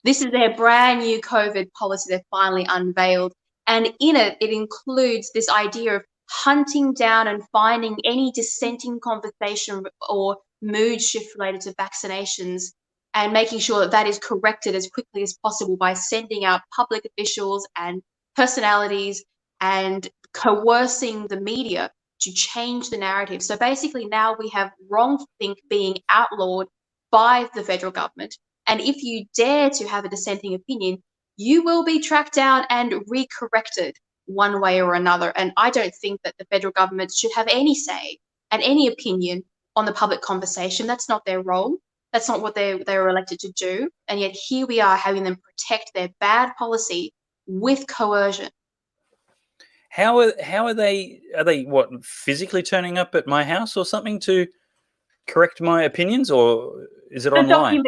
This is their brand new COVID policy they've finally unveiled. And in it, it includes this idea of hunting down and finding any dissenting conversation or mood shift related to vaccinations and making sure that that is corrected as quickly as possible by sending out public officials and personalities and coercing the media to change the narrative. So basically now we have wrongthink being outlawed by the federal government. And if you dare to have a dissenting opinion, you will be tracked down and recorrected one way or another. And I don't think that the federal government should have any say and any opinion on the public conversation. That's not their role. That's not what they were elected to do. And yet here we are having them protect their bad policy with coercion. How are they what, physically turning up at my house or something to correct my opinions, or is it online?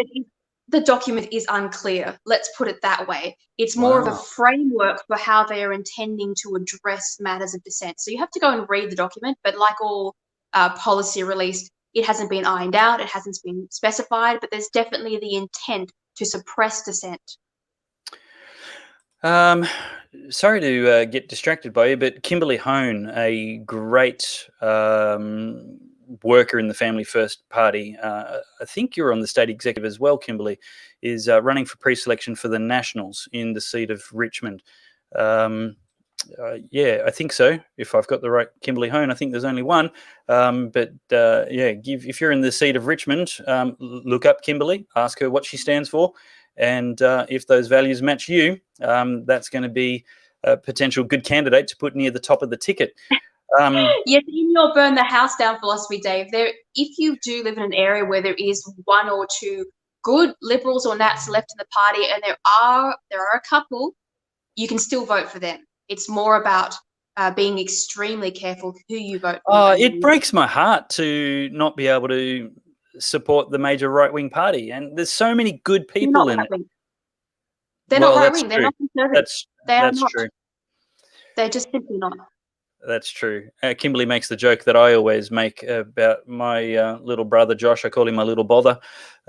The document is unclear. Let's put it that way. It's more of a framework for how they are intending to address matters of dissent. So you have to go and read the document, but like all policy released, it hasn't been ironed out, it hasn't been specified, but there's definitely the intent to suppress dissent. Sorry to get distracted by you, but Kimberly Hone, a great worker in the Family First Party, I think you're on the state executive as well, Kimberly, is running for pre-selection for the Nationals in the seat of Richmond. Yeah, I think so. If I've got the right Kimberly Hone, I think there's only one. If you're in the seat of Richmond, look up Kimberly, ask her what she stands for, and if those values match you, that's going to be a potential good candidate to put near the top of the ticket. Yes, in your burn the house down philosophy, Dave, if you do live in an area where there is one or two good Liberals or Nats left in the party, and there are a couple, you can still vote for them. It's more about being extremely careful who you vote for. It breaks my heart to not be able to support the major right-wing party, and there's so many good people in it. They're not right-wing. They're not conservative. That's true. They're just simply not. That's true. Kimberly makes the joke that I always make about my little brother, Josh. I call him my little bother.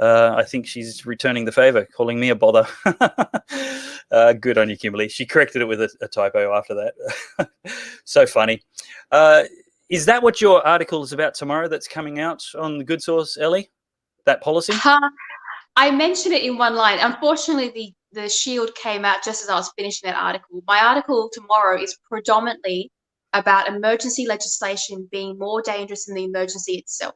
I think she's returning the favour, calling me a bother. Good on you, Kimberly. She corrected it with a typo after that. So funny. Is that what your article is about tomorrow that's coming out on the Good Source, Ellie? That policy? I mentioned it in one line. Unfortunately, the Shield came out just as I was finishing that article. My article tomorrow is predominantly about emergency legislation being more dangerous than the emergency itself.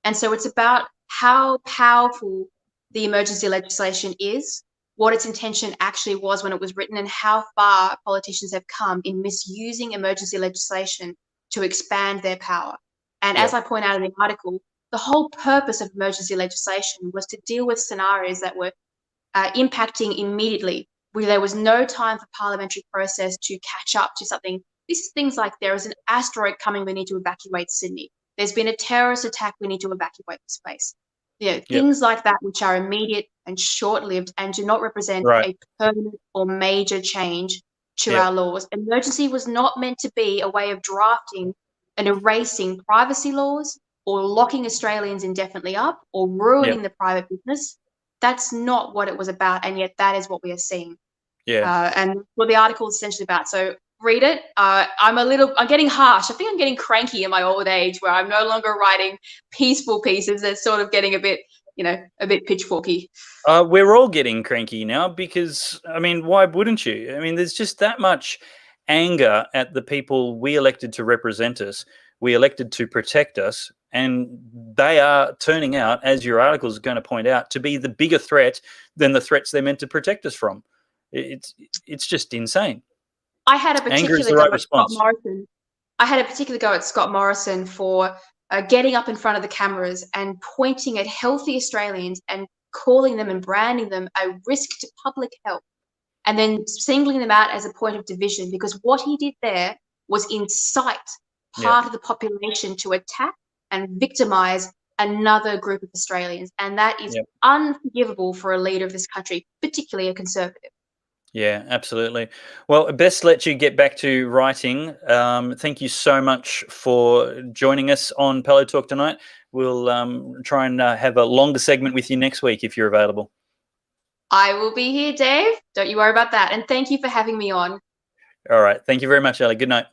And so it's about how powerful the emergency legislation is, what its intention actually was when it was written, and how far politicians have come in misusing emergency legislation to expand their power. And as I point out in the article, the whole purpose of emergency legislation was to deal with scenarios that were impacting immediately, where there was no time for parliamentary process to catch up to something. This is things like there is an asteroid coming, we need to evacuate Sydney. There's been a terrorist attack, we need to evacuate the space. Things like that, which are immediate and short-lived and do not represent a permanent or major change to our laws. Emergency was not meant to be a way of drafting and erasing privacy laws or locking Australians indefinitely up or ruining the private business. That's not what it was about, and yet that is what we are seeing. And what the article is essentially about. So read it. I'm getting harsh. I think I'm getting cranky in my old age where I'm no longer writing peaceful pieces. They're sort of getting a bit pitchforky. We're all getting cranky now because, I mean, why wouldn't you? I mean, there's just that much anger at the people we elected to represent us, we elected to protect us, and they are turning out, as your article is going to point out, to be the bigger threat than the threats they're meant to protect us from. It's just insane. I had a particular go at Scott Morrison. I had a particular go at Scott Morrison for getting up in front of the cameras and pointing at healthy Australians and calling them and branding them a risk to public health, and then singling them out as a point of division, because what he did there was incite part of the population to attack and victimize another group of Australians. And that is unforgivable for a leader of this country, particularly a Conservative. Yeah, absolutely. Well, best let you get back to writing. Thank you so much for joining us on Pellowe Talk tonight. We'll try and have a longer segment with you next week if you're available. I will be here, Dave. Don't you worry about that. And thank you for having me on. All right. Thank you very much, Ellie. Good night.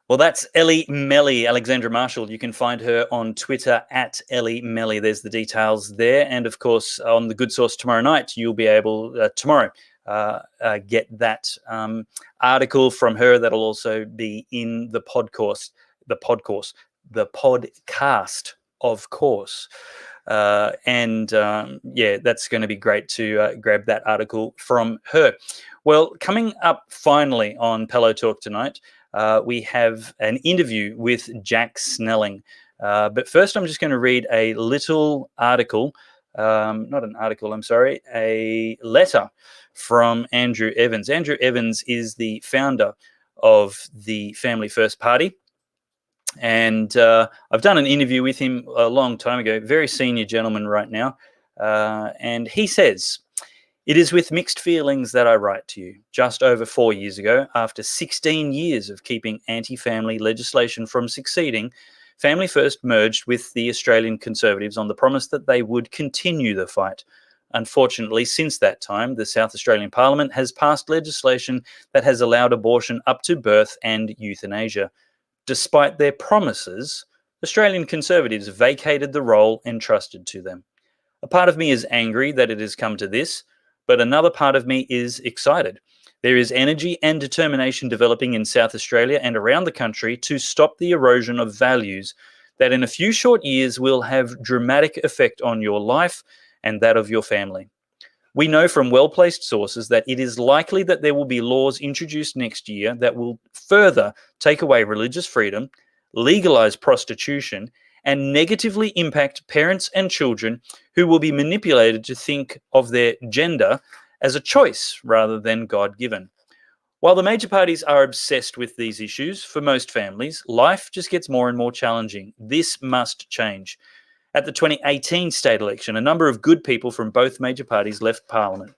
Well, that's Ellie Melly, Alexandra Marshall. You can find her on Twitter at Ellie Melly. There's the details there. And, of course, on the Good Source tomorrow night, you'll be able get that article from her. That'll also be in the podcast, of course. That's going to be great to grab that article from her. Well, coming up finally on Pellowe Talk tonight, we have an interview with Jack Snelling. But first, I'm just going to read a little article, a letter from Andrew Evans. Andrew Evans is the founder of the Family First Party. And I've done an interview with him a long time ago, very senior gentleman right now. And he says, "It is with mixed feelings that I write to you. Just over 4 years ago, after 16 years of keeping anti-family legislation from succeeding, Family First merged with the Australian Conservatives on the promise that they would continue the fight. Unfortunately, since that time, the South Australian Parliament has passed legislation that has allowed abortion up to birth and euthanasia. Despite their promises, Australian Conservatives vacated the role entrusted to them. A part of me is angry that it has come to this, but another part of me is excited. There is energy and determination developing in South Australia and around the country to stop the erosion of values that in a few short years will have dramatic effect on your life and that of your family. We know from well-placed sources that it is likely that there will be laws introduced next year that will further take away religious freedom, legalize prostitution, and negatively impact parents and children who will be manipulated to think of their gender as a choice rather than God-given. While the major parties are obsessed with these issues, for most families, life just gets more and more challenging. This must change. At the 2018 state election, a number of good people from both major parties left Parliament.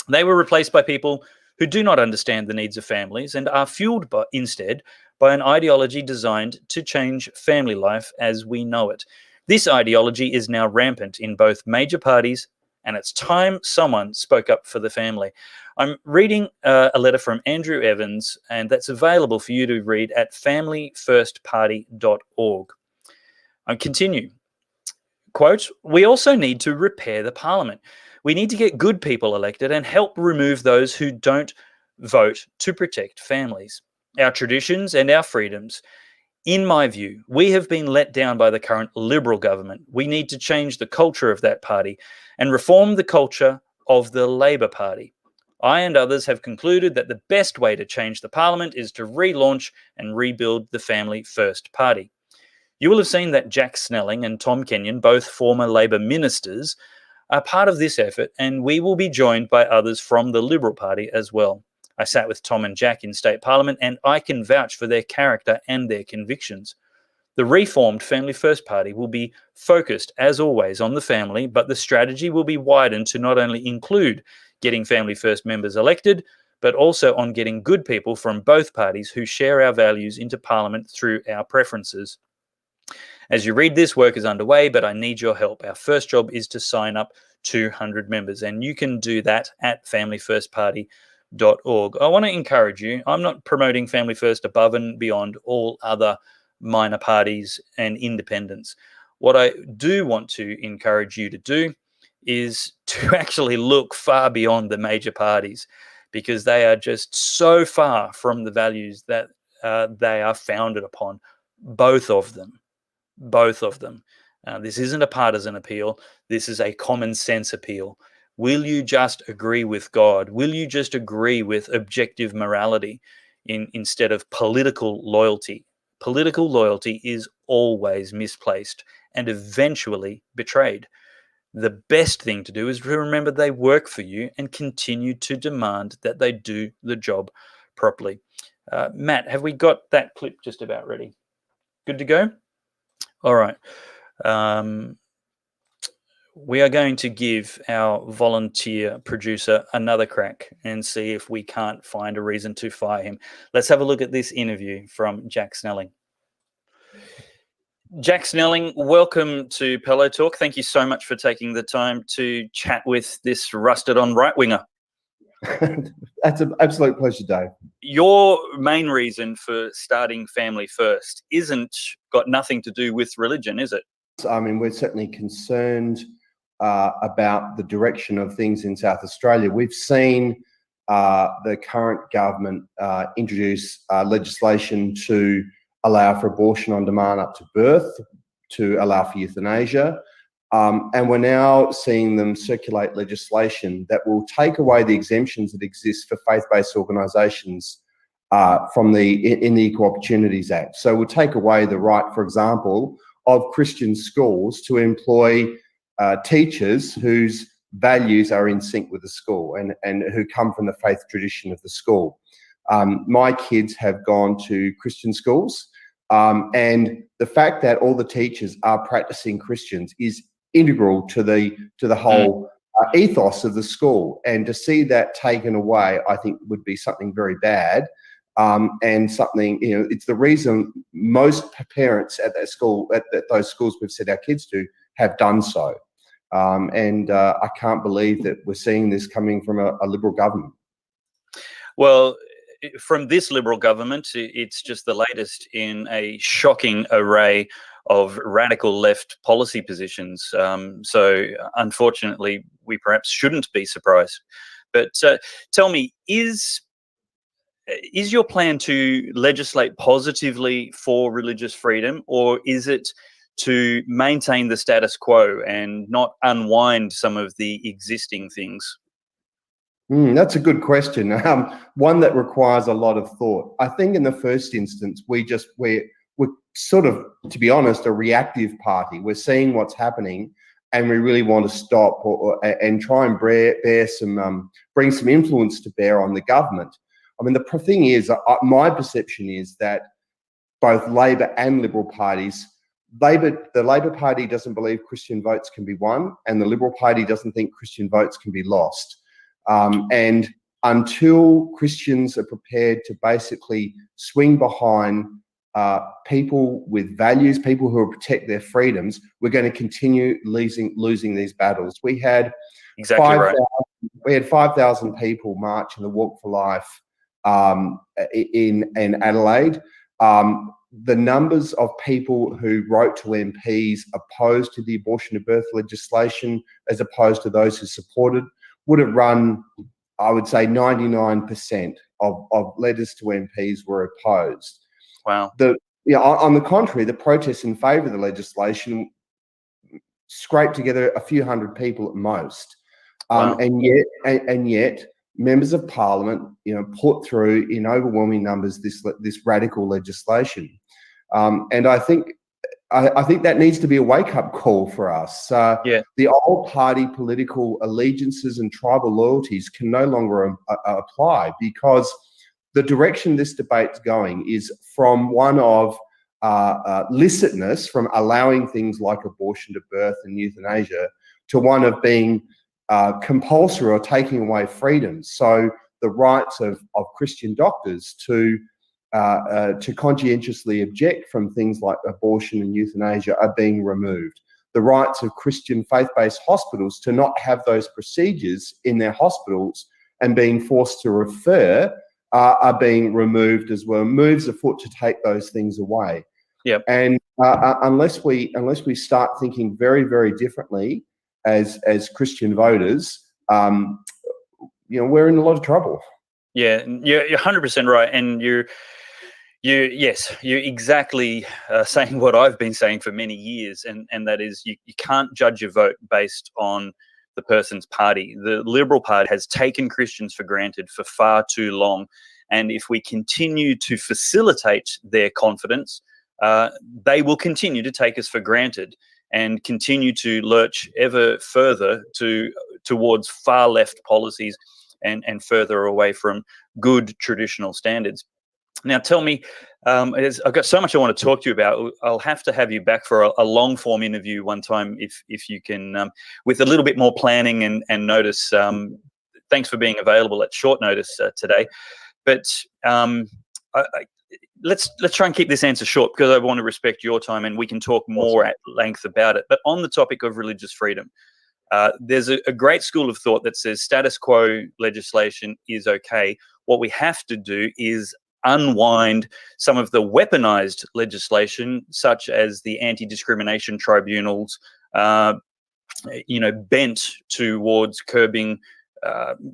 They were replaced by people who do not understand the needs of families and are fueled instead by an ideology designed to change family life as we know it. This ideology is now rampant in both major parties, and it's time someone spoke up for the family. I'm reading a letter from Andrew Evans, and that's available for you to read at familyfirstparty.org. I continue. Quote, "We also need to repair the parliament. We need to get good people elected and help remove those who don't vote to protect families, our traditions and our freedoms. In my view, we have been let down by the current Liberal government. We need to change the culture of that party and reform the culture of the Labor Party. I and others have concluded that the best way to change the parliament is to relaunch and rebuild the Family First Party. You will have seen that Jack Snelling and Tom Kenyon, both former Labor ministers, are part of this effort, and we will be joined by others from the Liberal Party as well. I sat with Tom and Jack in state parliament, and I can vouch for their character and their convictions. The reformed Family First Party will be focused, as always, on the family, but the strategy will be widened to not only include getting Family First members elected, but also on getting good people from both parties who share our values into Parliament through our preferences. As you read this, work is underway, but I need your help. Our first job is to sign up 200 members, and you can do that at familyfirstparty.org. I want to encourage you. I'm not promoting Family First above and beyond all other minor parties and independents. What I do want to encourage you to do is to actually look far beyond the major parties, because they are just so far from the values that they are founded upon, both of them. This isn't a partisan appeal. This is a common sense appeal. Will you just agree with God? Will you just agree with objective morality instead of political loyalty? Political loyalty is always misplaced and eventually betrayed. The best thing to do is to remember they work for you and continue to demand that they do the job properly. Matt, have we got that clip just about ready? Good to go? All right. We are going to give our volunteer producer another crack and see if we can't find a reason to fire him. Let's have a look at this interview from Jack Snelling. Jack Snelling, welcome to Pellowe Talk. Thank you so much for taking the time to chat with this rusted-on right-winger. That's an absolute pleasure, Dave. Your main reason for starting Family First isn't got nothing to do with religion, is it? I mean, we're certainly concerned about the direction of things in South Australia. We've seen the current government introduce legislation to allow for abortion on demand up to birth, to allow for euthanasia. And we're now seeing them circulate legislation that will take away the exemptions that exist for faith-based organisations in the Equal Opportunities Act. So we'll take away the right, for example, of Christian schools to employ teachers whose values are in sync with the school and who come from the faith tradition of the school. My kids have gone to Christian schools, and the fact that all the teachers are practicing Christians is integral to the whole ethos of the school. And to see that taken away, I think would be something very bad. And something, it's the reason most parents at that school, at those schools we've sent our kids to, have done so. And I can't believe that we're seeing this coming from a Liberal government. Well, from this Liberal government, it's just the latest in a shocking array of radical left policy positions. So unfortunately, we perhaps shouldn't be surprised. But tell me, is your plan to legislate positively for religious freedom, or is it to maintain the status quo and not unwind some of the existing things? That's a good question. One that requires a lot of thought. I think in the first instance, we're sort of, to be honest, a reactive party. We're seeing what's happening, and we really want to stop and try and bring some influence to bear on the government. I mean, the thing is, my perception is that both Labor and Liberal parties, the Labor Party doesn't believe Christian votes can be won, and the Liberal Party doesn't think Christian votes can be lost. And until Christians are prepared to basically swing behind people with values, people who will protect their freedoms, we're going to continue losing these battles. We had 5,000 people march in the Walk for Life in Adelaide. The numbers of people who wrote to MPs opposed to the abortion to birth legislation, as opposed to those who supported, would have run, I would say, 99% of letters to MPs were opposed. Wow. On the contrary, the protests in favour of the legislation scraped together a few hundred people at most. Wow. And yet, members of Parliament, put through in overwhelming numbers this radical legislation. And I think that needs to be a wake-up call for us. The old party political allegiances and tribal loyalties can no longer apply, because the direction this debate's going is from one of licitness, from allowing things like abortion to birth and euthanasia, to one of being compulsory or taking away freedoms. So the rights of Christian doctors to conscientiously object from things like abortion and euthanasia are being removed. The rights of Christian faith-based hospitals to not have those procedures in their hospitals and being forced to refer are being removed as well. Moves afoot to take those things away. Yep. And unless we start thinking very, very differently as Christian voters, we're in a lot of trouble. Yeah, you're 100% right, and you're exactly saying what I've been saying for many years, and that is you can't judge a vote based on the person's party. The Liberal Party has taken Christians for granted for far too long, and if we continue to facilitate their confidence, they will continue to take us for granted and continue to lurch ever further towards far left policies and further away from good traditional standards. Now, tell me, I've got so much I want to talk to you about. I'll have to have you back for a long form interview one time if you can, with a little bit more planning and notice. Thanks for being available at short notice today. But let's try and keep this answer short, because I want to respect your time and we can talk more at length about it. But on the topic of religious freedom, there's a great school of thought that says status quo legislation is okay. What we have to do is unwind some of the weaponized legislation, such as the anti-discrimination tribunals, bent towards curbing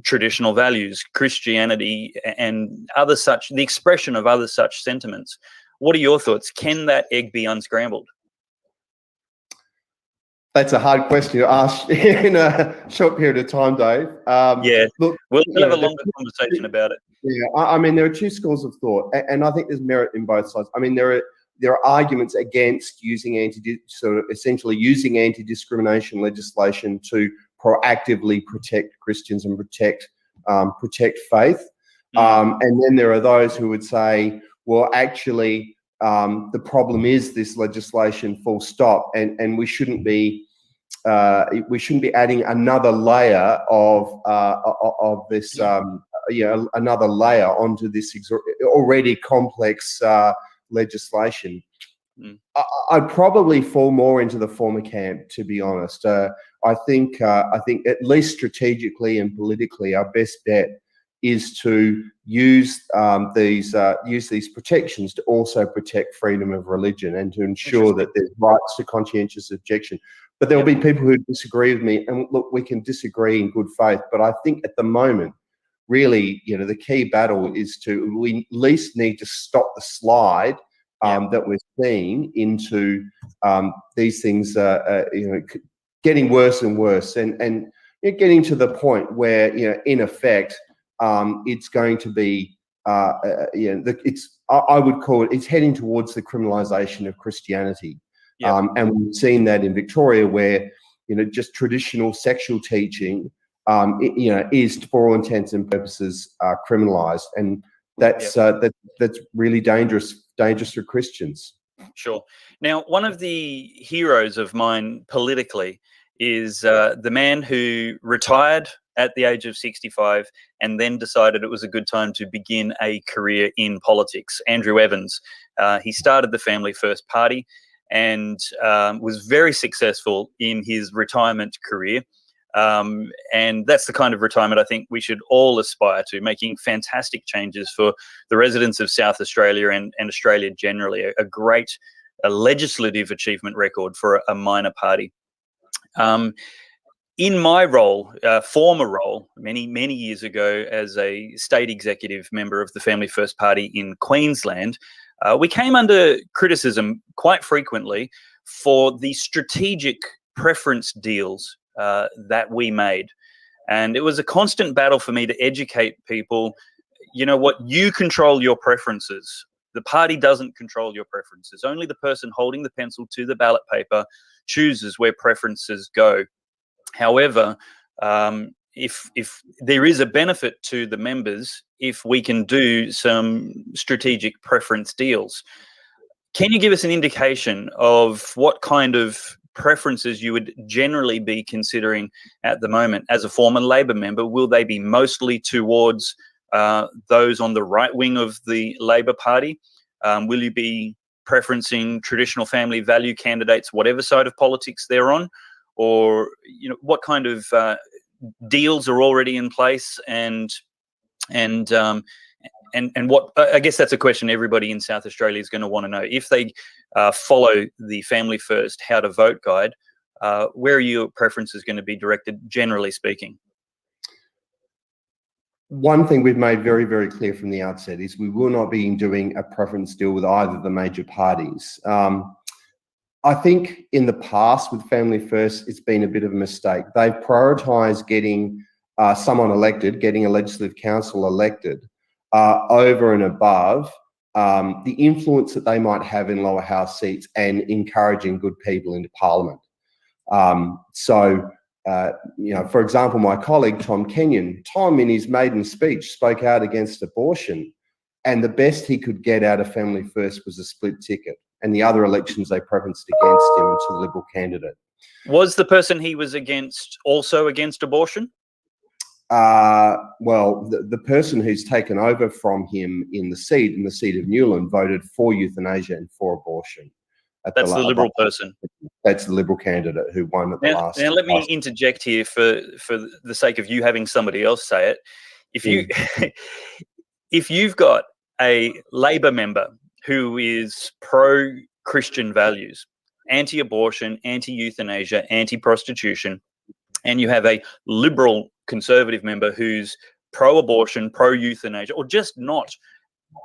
traditional values, Christianity, and the expression of other such sentiments. What are your thoughts? Can that egg be unscrambled? That's a hard question to ask in a short period of time, Dave. Look, we'll have a longer conversation about it. Yeah, I mean, there are two schools of thought, and I think there's merit in both sides. I mean, there are arguments against using essentially using anti-discrimination legislation to proactively protect Christians and protect faith. And then there are those who would say, well, actually, the problem is this legislation, full stop, and we shouldn't be adding another layer of this another layer onto this already complex legislation. I'd probably fall more into the former camp, to be honest. I think at least strategically and politically, our best bet is to use these protections to also protect freedom of religion and to ensure that there's rights to conscientious objection. But there will be people who disagree with me, and look, we can disagree in good faith, but I think at the moment, really, the key battle is we at least need to stop the slide that we're seeing into these things, getting worse and worse, and getting to the point where, in effect, it's going to be, I would call it's heading towards the criminalisation of Christianity. And we've seen that in Victoria, where just traditional sexual teaching, is for all intents and purposes criminalised, and that's really dangerous for Christians. Sure. Now, one of the heroes of mine politically is the man who retired at the age of 65 and then decided it was a good time to begin a career in politics. Andrew Evans. He started the Family First Party and was very successful in his retirement career. And that's the kind of retirement I think we should all aspire to, making fantastic changes for the residents of South Australia and Australia generally. A great legislative achievement record for a minor party. In my role, former role, many years ago as a state executive member of the Family First Party in Queensland, we came under criticism quite frequently for the strategic preference deals that we made. And it was a constant battle for me to educate people, you control your preferences. The party doesn't control your preferences. Only the person holding the pencil to the ballot paper chooses where preferences go. However, if there is a benefit to the members if we can do some strategic preference deals. Can you give us an indication of what kind of preferences you would generally be considering at the moment as a former Labor member? Will they be mostly towards those on the right wing of the Labor Party? Will you be preferencing traditional family value candidates, whatever side of politics they're on? Or what kind of deals are already in place, and what I guess that's a question everybody in South Australia is going to want to know. If they follow the Family First How to Vote guide, where are your preferences going to be directed, generally speaking? One thing we've made very, very clear from the outset is we will not be doing a preference deal with either of the major parties. I think in the past with Family First, it's been a bit of a mistake. They've prioritised getting someone elected, getting a legislative council elected, over and above the influence that they might have in lower house seats and encouraging good people into Parliament. For example, my colleague Tom Kenyon, in his maiden speech spoke out against abortion, and the best he could get out of Family First was a split ticket, and the other elections they preferenced against him to the Liberal candidate. Was the person he was against also against abortion? The person who's taken over from him in the seat of Newland, voted for euthanasia and for abortion. That's the Liberal person. That's the Liberal candidate who won at the last. Now, let me interject here for the sake of you having somebody else say it. If you've got a Labor member who is pro-Christian values, anti-abortion, anti-euthanasia, anti-prostitution, and you have a Liberal Conservative member who's pro-abortion, pro-euthanasia, or just not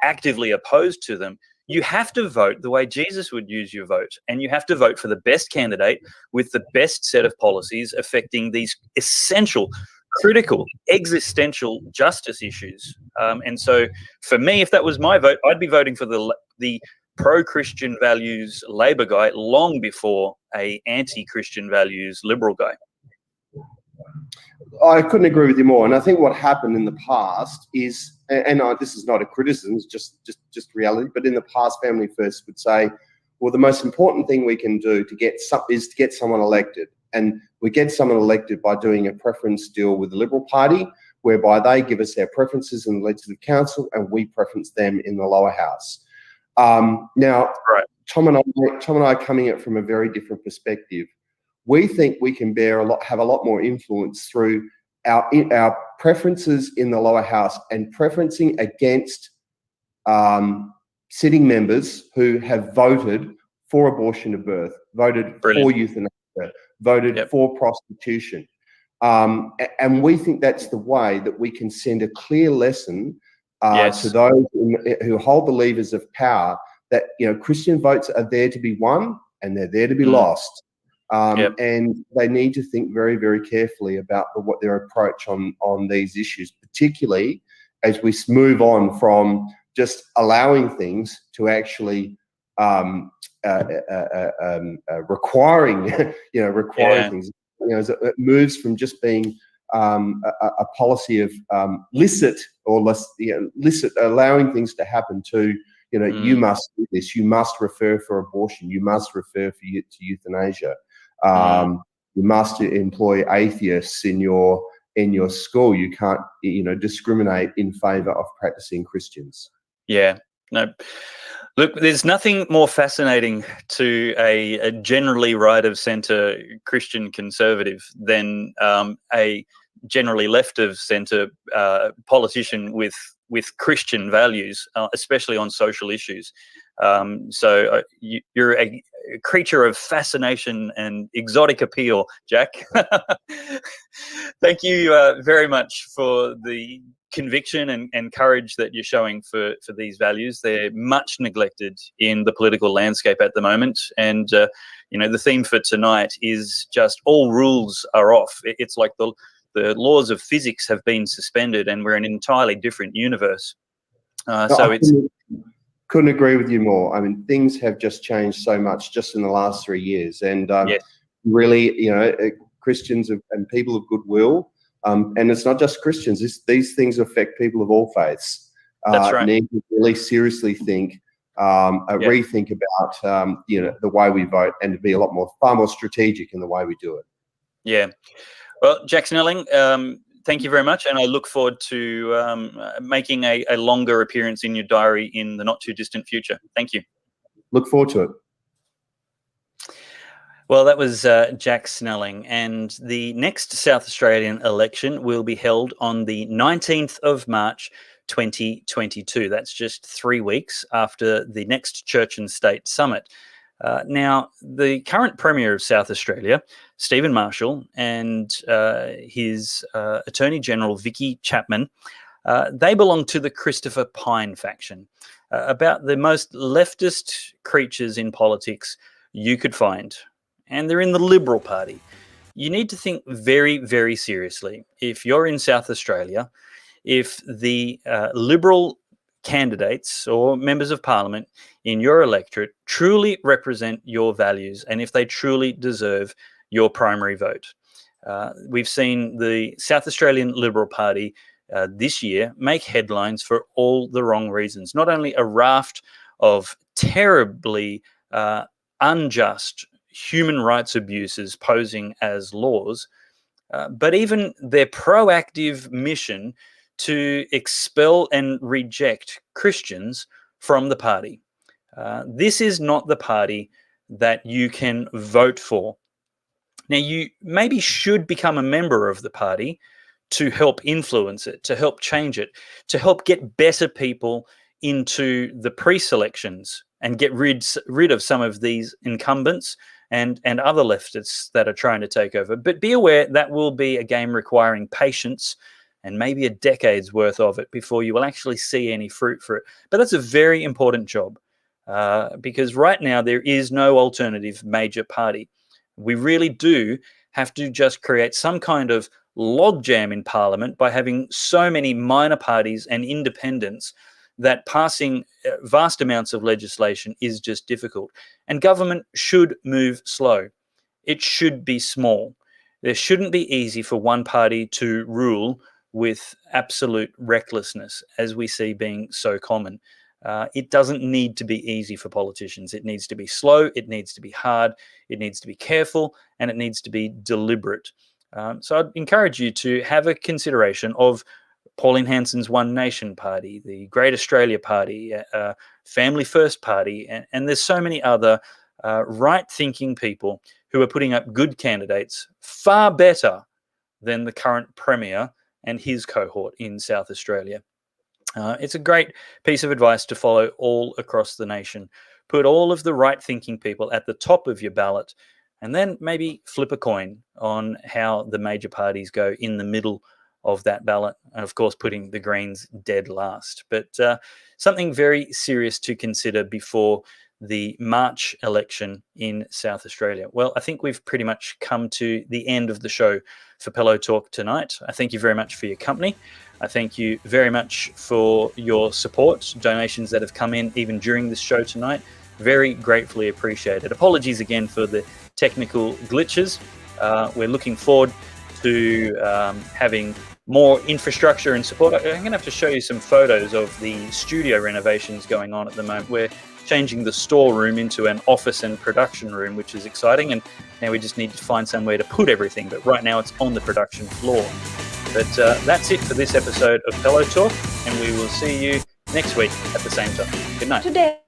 actively opposed to them, you have to vote the way Jesus would use your vote, and you have to vote for the best candidate with the best set of policies affecting these essential, critical, existential justice issues. And so for me, if that was my vote, I'd be voting for the pro-Christian values Labor guy long before a anti-Christian values Liberal guy. I couldn't agree with you more. And I think what happened in the past is, and this is not a criticism, it's just reality, but in the past, Family First would say, well, the most important thing we can do is to get someone elected. And we get someone elected by doing a preference deal with the Liberal Party, whereby they give us their preferences in the Legislative Council and we preference them in the lower house. Now, right. Tom and I are coming at it from a very different perspective. We think we can have a lot more influence through our preferences in the lower house and preferencing against sitting members who have voted for abortion of birth, voted for euthanasia, voted for prostitution. And we think that's the way that we can send a clear lesson to those who hold the levers of power that, Christian votes are there to be won and they're there to be lost. And they need to think very, very carefully about what their approach on these issues, particularly as we move on from just allowing things to actually requiring things. As it moves from just being a policy of licit or licit allowing things to happen to you must do this, you must refer for abortion, you must refer to euthanasia, you must employ atheists in your school, you can't discriminate in favour of practicing Christians. Yeah, no. Look, there's nothing more fascinating to a generally right-of-centre Christian conservative than a generally left-of-centre politician with Christian values, especially on social issues. So you're a creature of fascination and exotic appeal, Jack. Thank you very much for the conviction and courage that you're showing for these values. They're much neglected in the political landscape at the moment. And, the theme for tonight is just all rules are off. It's like the laws of physics have been suspended and we're in an entirely different universe. Couldn't agree with you more. I mean, things have just changed so much just in the last 3 years. And really, Christians and people of goodwill, and it's not just Christians. These things affect people of all faiths. That's right. Need to really seriously think, rethink about the way we vote, and to be far more strategic in the way we do it. Yeah. Well, Jack Snelling, thank you very much, and I look forward to making a longer appearance in your diary in the not too distant future. Thank you. Look forward to it. Well, that was Jack Snelling, and the next South Australian election will be held on the 19th of March 2022. That's just 3 weeks after the next Church and State Summit. Now, the current Premier of South Australia, Stephen Marshall, and his Attorney General, Vicky Chapman, they belong to the Christopher Pyne faction, about the most leftist creatures in politics you could find. And they're in the Liberal Party. You need to think very, very seriously. If you're in South Australia, if the Liberal candidates or members of Parliament in your electorate truly represent your values and if they truly deserve your primary vote. We've seen the South Australian Liberal Party this year make headlines for all the wrong reasons. Not only a raft of terribly unjust human rights abuses posing as laws, but even their proactive mission to expel and reject Christians from the party. This is not the party that you can vote for. Now, you maybe should become a member of the party to help influence it, to help change it, to help get better people into the pre-selections and get rid of some of these incumbents and other leftists that are trying to take over. But be aware that will be a game requiring patience and maybe a decade's worth of it before you will actually see any fruit for it. But that's a very important job because right now there is no alternative major party. We really do have to just create some kind of logjam in Parliament by having so many minor parties and independents that passing vast amounts of legislation is just difficult. And government should move slow. It should be small. There shouldn't be easy for one party to rule with absolute recklessness, as we see being so common. It doesn't need to be easy for politicians. It needs to be slow, it needs to be hard, it needs to be careful, and it needs to be deliberate. So I'd encourage you to have a consideration of Pauline Hanson's One Nation Party, the Great Australia Party, Family First Party, and there's so many other right-thinking people who are putting up good candidates, far better than the current Premier and his cohort in South Australia. It's a great piece of advice to follow all across the nation. Put all of the right-thinking people at the top of your ballot, and then maybe flip a coin on how the major parties go in the middle of that ballot, and of course putting the Greens dead last. But something very serious to consider before the March election in South Australia. Well, I think we've pretty much come to the end of the show for Pellowe Talk tonight. I thank you very much for your company. I thank you very much for your support, donations that have come in even during this show tonight. Very gratefully appreciated. Apologies again for the technical glitches. We're looking forward to having more infrastructure and support. I'm going to have to show you some photos of the studio renovations going on at the moment. We're changing the storeroom into an office and production room, which is exciting. And now we just need to find somewhere to put everything. But right now it's on the production floor. But that's it for this episode of Pellowe Talk. And we will see you next week at the same time. Good night. Today,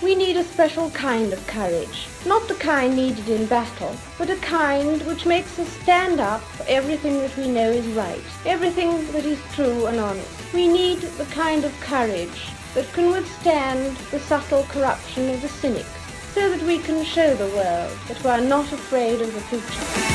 we need a special kind of courage. Not the kind needed in battle, but a kind which makes us stand up for everything that we know is right, everything that is true and honest. We need the kind of courage that can withstand the subtle corruption of the cynics, so that we can show the world that we are not afraid of the future.